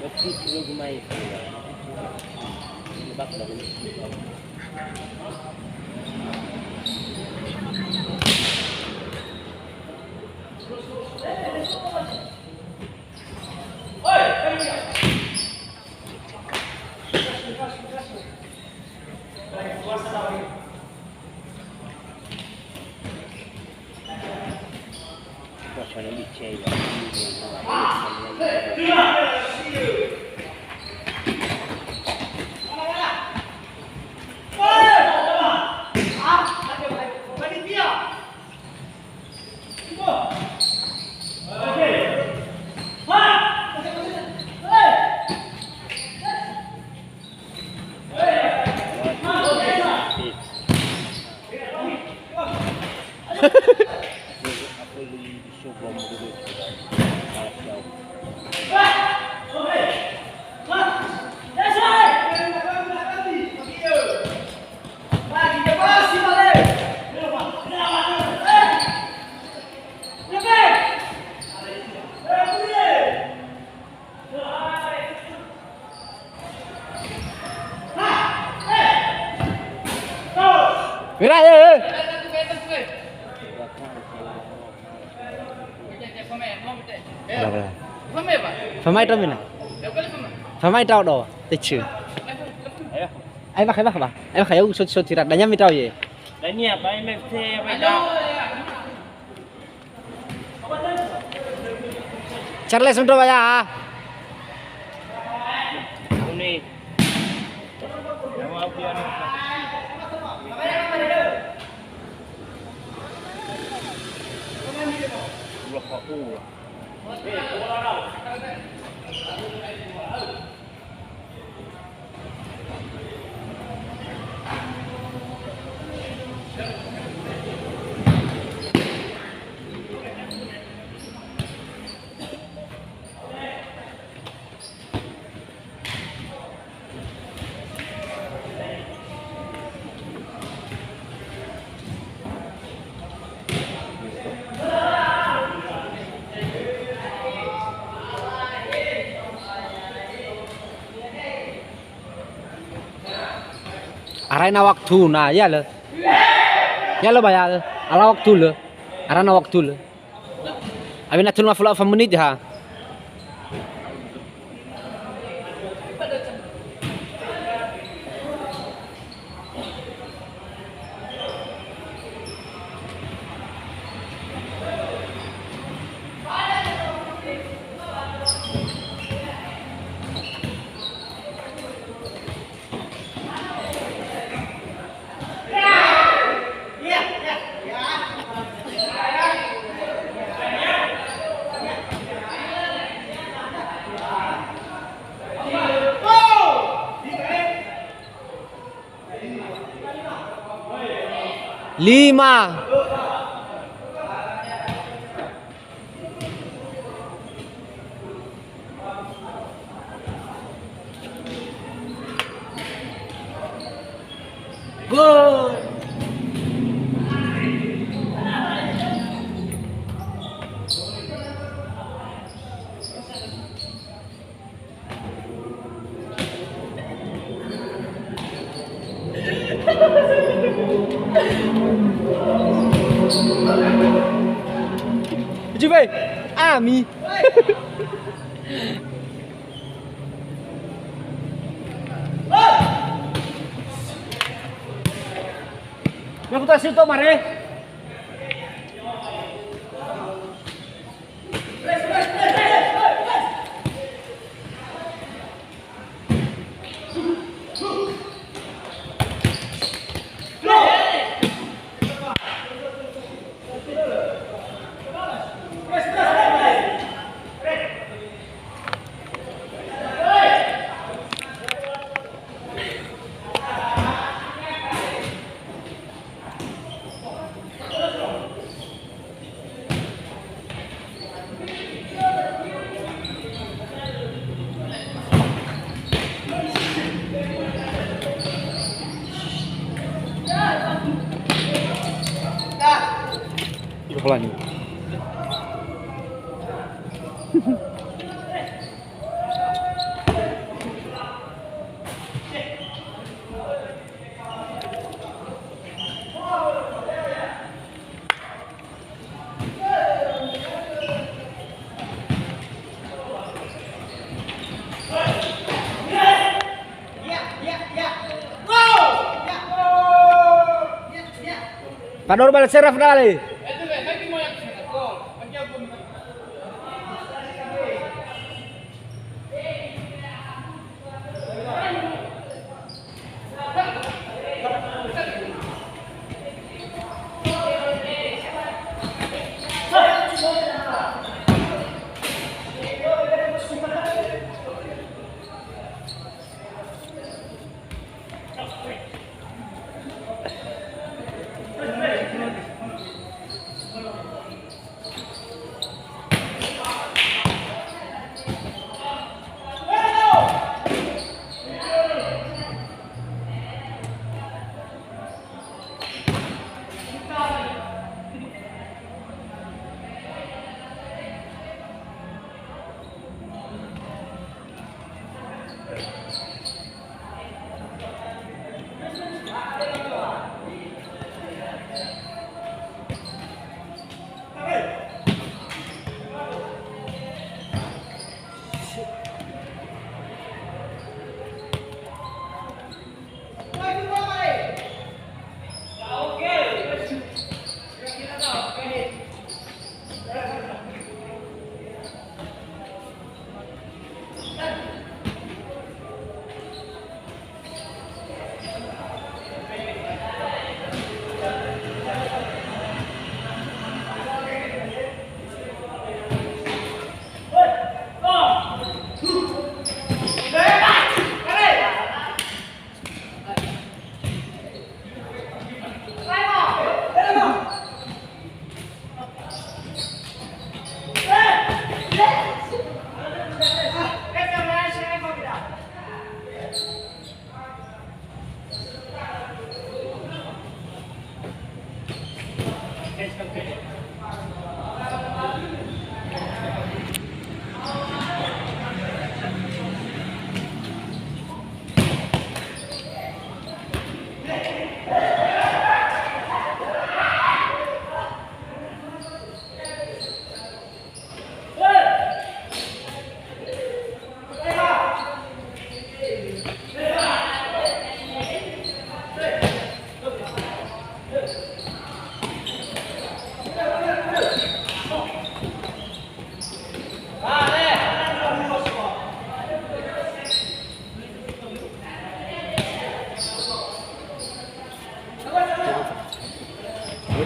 Betul belum main. Lebak dah. Suasana licin. Mira ya. Phải mai trong mình này. Phải mai trao đồ. Tịch trừ. Ai bác bà. Ai bác khẩu sốt thì đặt đánh nhắm với trao gì? Đánh nhẹ bay mệt xe bay đau. Charles untuk bayar. Ini. Mau biar. Ulah kau. Arahin waktu nah ya loh. Ya lo bayar. Ala waktu lo. Arana waktu lo. Abi na tulma fula fa menit ha. Lima. Gol. Juve, Ami. Me gusta así tomar, Pelan. Pador balik seraf dali.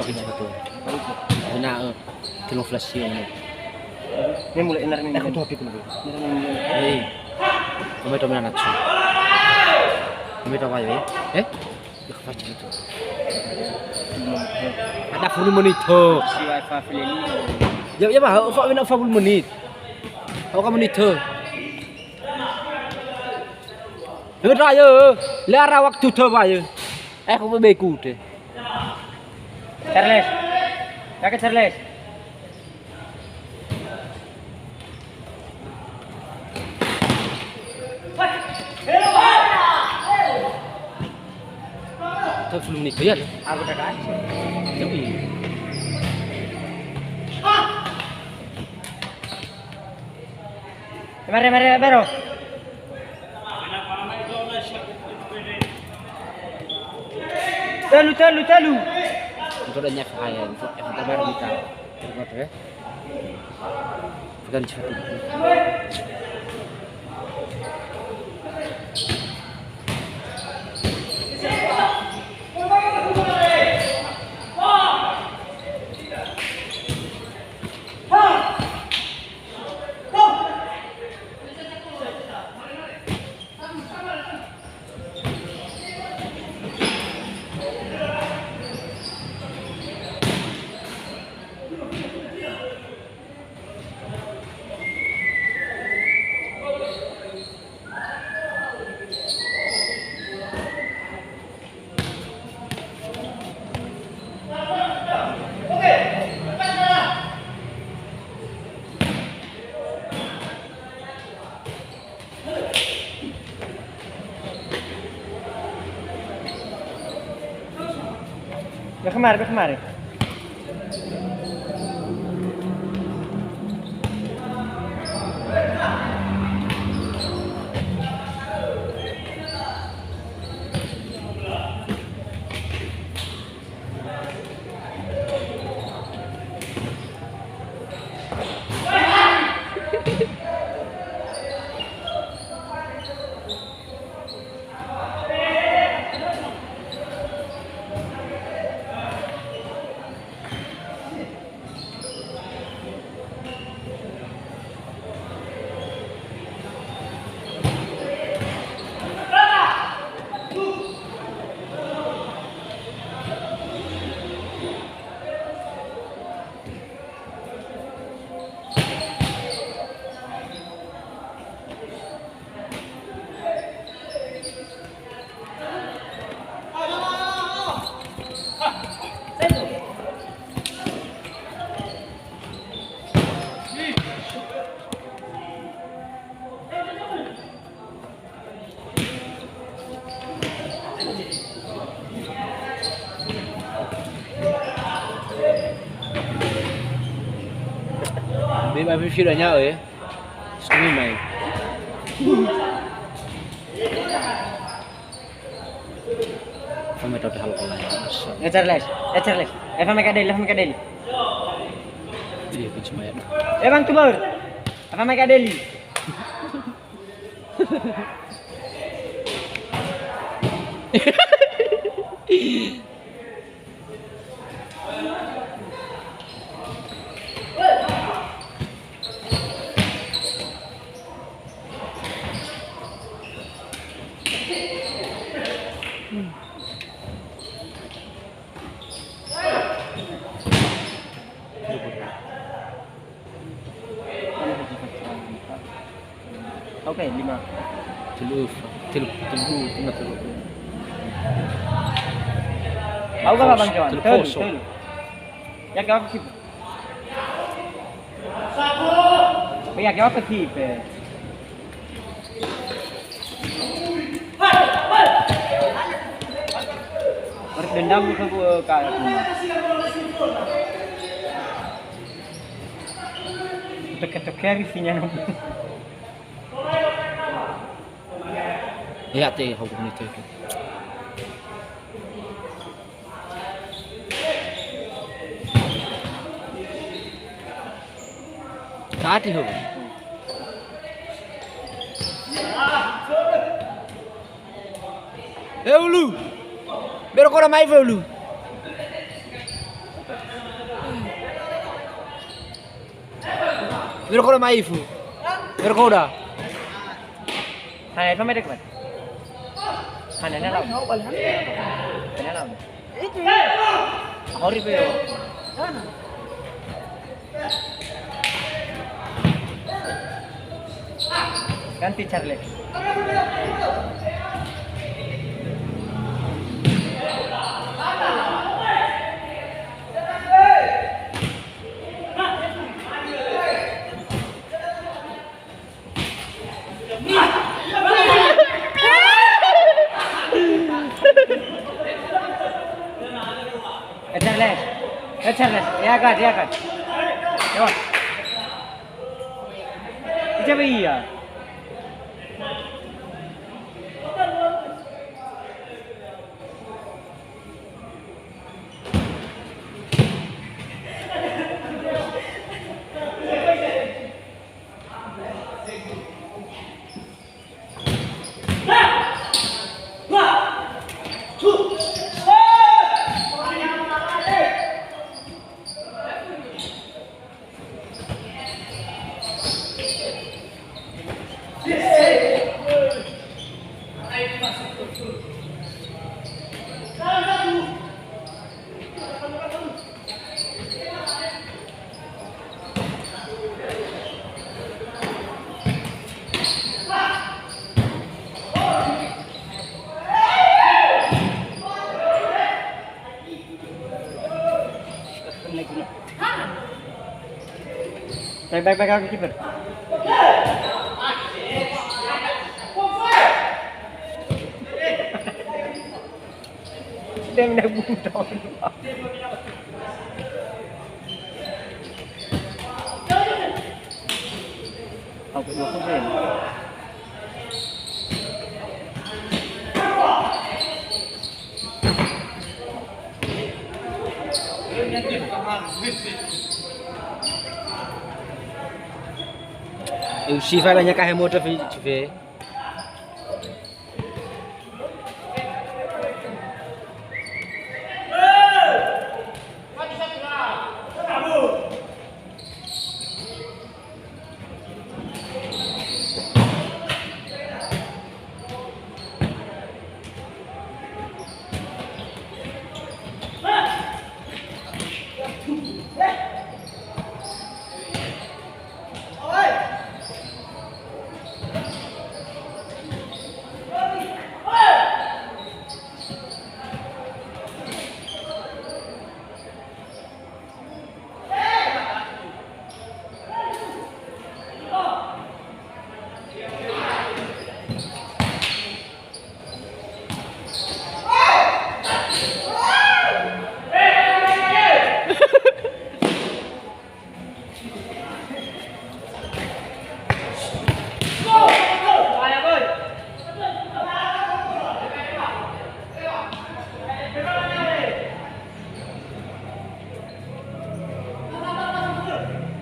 Satu. Benar. 13 menit. Ini mulai enak nih. Aku tuh habis dulu. Hei. Kamu itu mana sih? Kamu itu apa ya? Ya baca itu. Ada 10 menit tuh. Si wifi ini. Ya bah, apa 40 menit. Apa kamu menit tuh? Udah ya, lara waktu tuh pak ya. Aku bebeku deh. Charles. Kakak Charles. Tuh 10 menit ya. Aku kakak. Tapi Mari, bero. Telu. untuk ada nyef ayam untuk yang terbaru kita. Terbaru ya. Bukan cepat. Ke kemari. Bên bà phim ở nhà ấy. Stream này. Kami tahu hal lain. Charles. Eva mereka Deli. Iya, cuma ya. Bang Tubur. Eva mereka Deli. Oke, 5. Telur. Aku gak Bang Johan. Telur kosong. Ya kau apa sih? Ya kau apa sih? Dendam ke Tek-tek isinya nunggu. Iya, teh hukum itu. Tadi hukum. Ulu. Bero kora mai ulu. Merekoda maifu. Merekoda. Hai, pamedek man. Hananya law. Hananya law. Hori pe. Ganti Charlie. Charles, ya kan. Yo. Ija iya. Baik aku kiper. Dia nak buntong. Aku dua pemain. Shifa banyak kah motor Shifa.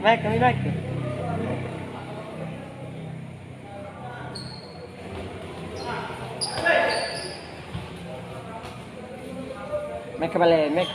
Naik. Naik balik, naik.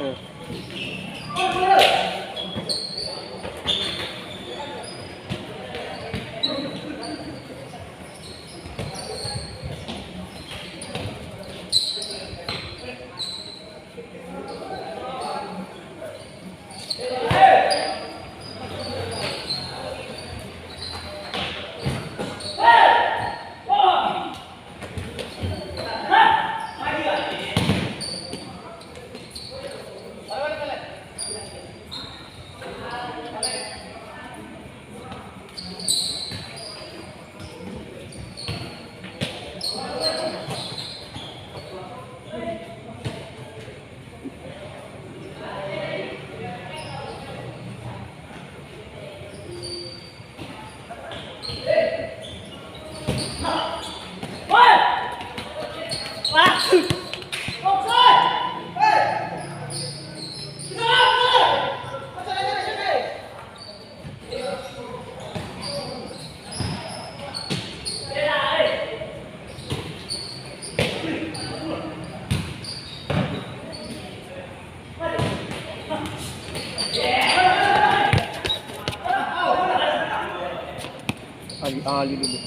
Kali dulu.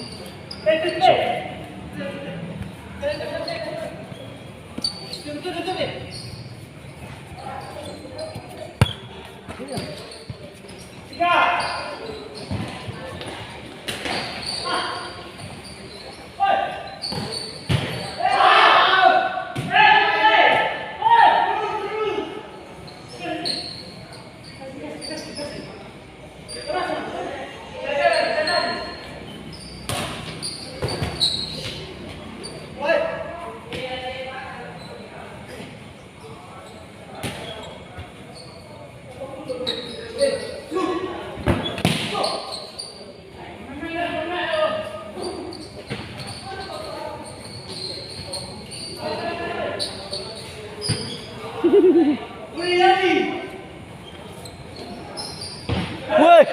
Woi.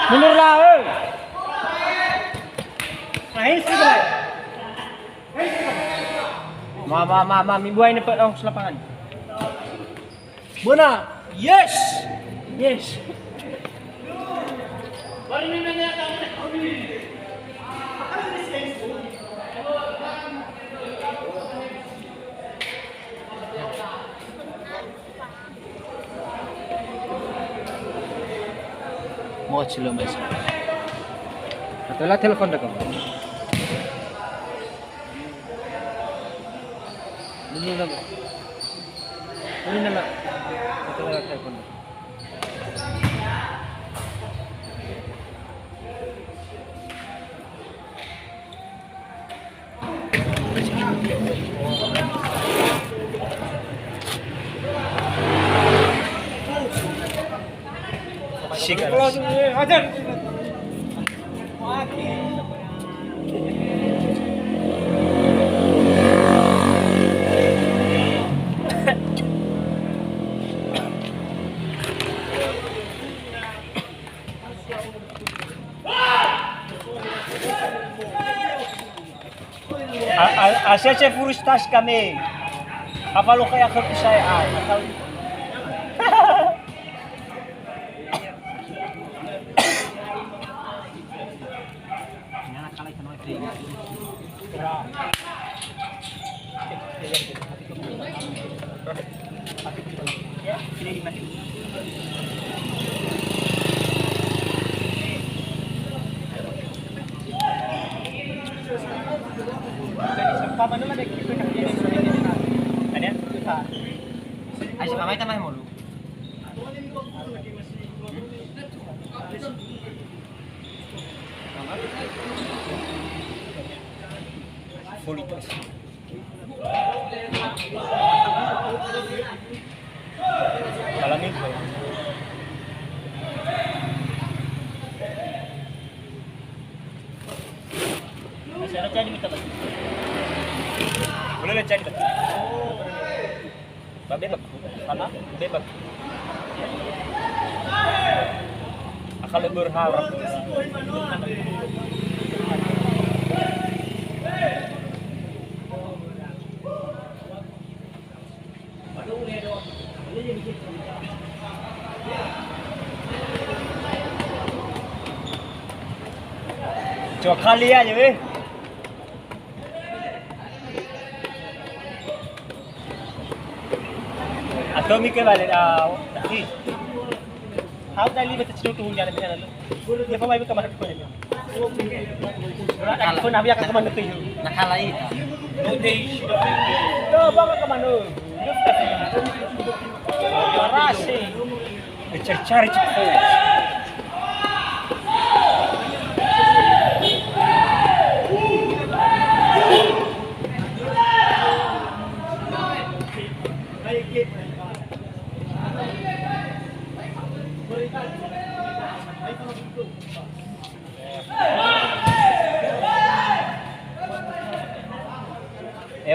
Mundur lah, eh. Mami buah ini pak selapangan. Bona, yes, yes. Mau cilo mas. Itulah telepon dah kamu. Ini nama. Ini nama. Itulah telepon. Asyik frustras kami. Apa lo kayak kepercayaan? Ay, si mamay tamay mo lu. Alamin ko. Masih ada jadi minta bagi. Boleh lah jadi bagi. Bebek, mana? Bebek. Akal berharap. Coba kali aja weh. Kami ke balik ni. How dah libat tu tu jalan jalan lu. Dia pun ke mana tu ni. Nak pun nak ke mana tu. Nakalait. No day. No, bawa ke mana? Marasi. Cari-cari cepat.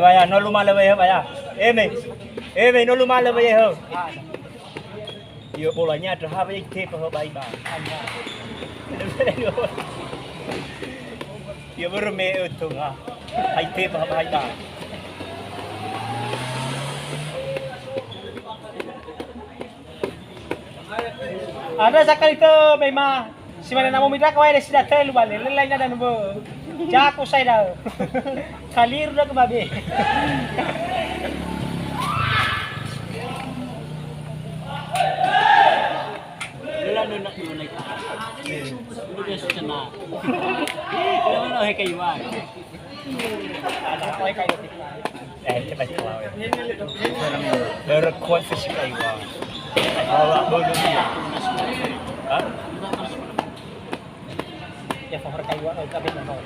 Baya, no lumah lebih ya, Baya. Me, no lumah lebih ya. Dia bolanya ada apa yang tip apa baik bang. Dia berme itu ha. Hai tip apa baik bang. Ada sekali tu memang si mana nama mitra kau ada sudah terlalu balik. Lainnya ada nombor. Jago saya dah. Kalir dah ke babe. Wala no nak mo naik. Lu dia sudah na. Lu no he kayuan. Ada kau kayu. Cepat keluar. Berkuat fisik kayu. Awak boleh ni. Ha? Ya faham kayu atau tapi tak tahu.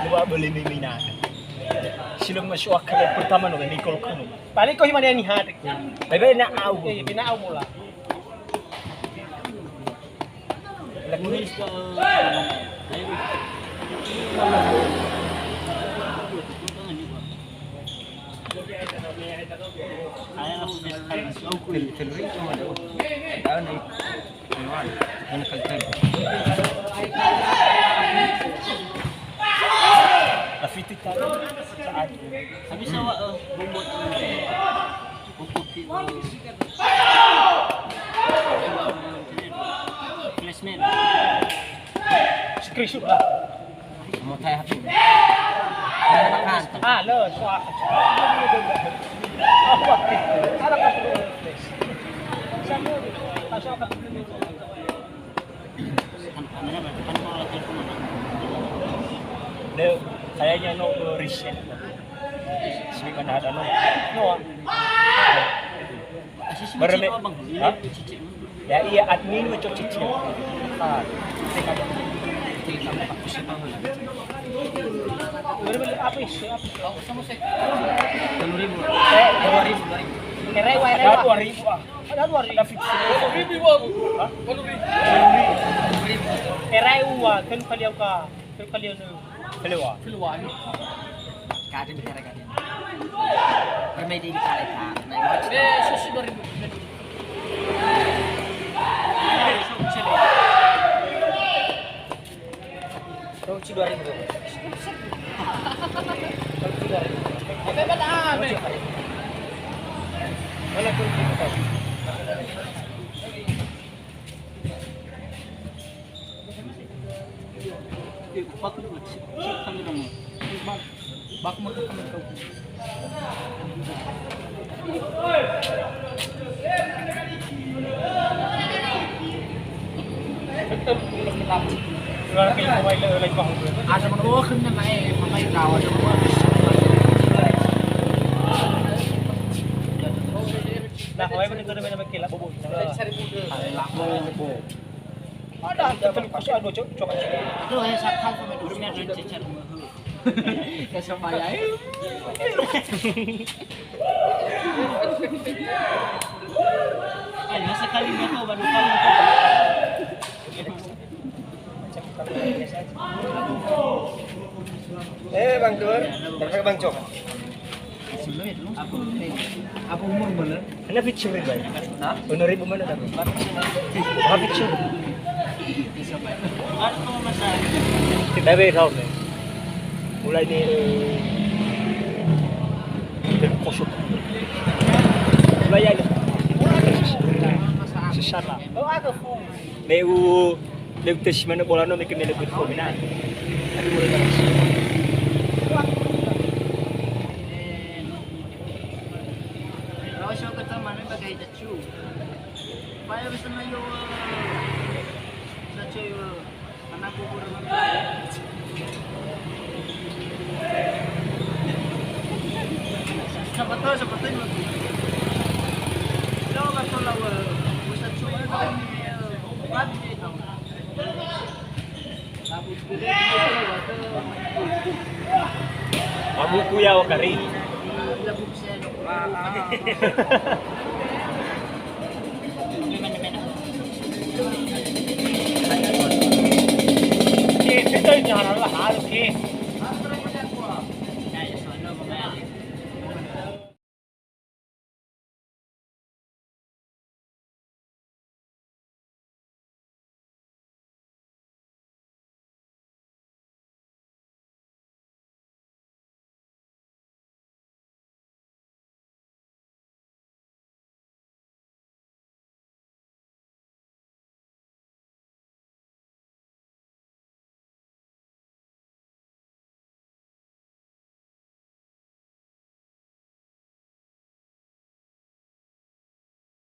Luar boleh minat. Silong masuk akal pertama no ni kalau kanu. Paling kau mana ni hat. Tapi nak au. Nak au mula. Lakunis ka. Ayah aku bisa aku teluri cuma ada. Tahu ni. Mana kalkan. Tapi tu tak. Habis awak bumbut pupuk flashman. Screenshot lah. Mau saya habis. Ah, lo, soak. Apa? Ada apa tu? Sama. Pasal apa tu? Dia kayaknya no reset. Sini kan ada no. No. Berme. Ha? Ya iya admin macam cicil. Ha. Berme apa sih? Sama sih. 10,000. 2,000. Kerewa. Ada 2,000 ah. Ada 2,000. Ada fix. 2,000 bago. Ha? 2,000. Kerewa kan kalian ka. Kan kalian no. Kerewa. Keluar. Kada bicara kada. Bermain di kala ka. Susu 2,000. Ruci 2,000. Apa benar? Mana pun kita. Bak mo. Kami lang mo. Bak mo kami ka. Luar kayo may lagi pa. Ada mo ko kanya na mamay tao ada mo. Nah, kawai pun itu ada banyak kilap bobo. Ada betul kusu ada coba. Aduh saya sakal sama dunia dan cecer mo. Kasabaya. Ay, sekali na to baru kali ko. Bang Dur, berapa Bang Cok? Apa umur bener? Ana picture ba? Ha? 1,000 mana dapat? Ha picture. Ano masahe? Kita be raw ni. Mulai ni terkosok. Mulai ya. Sesara. Oh aku fu. Meu tes mana bola no me kena lebih kombinasi. Aku boleh Sebetulnya Lo betul lah, Ustaz Cuma Abu kuya wa kari. Ito yung halo.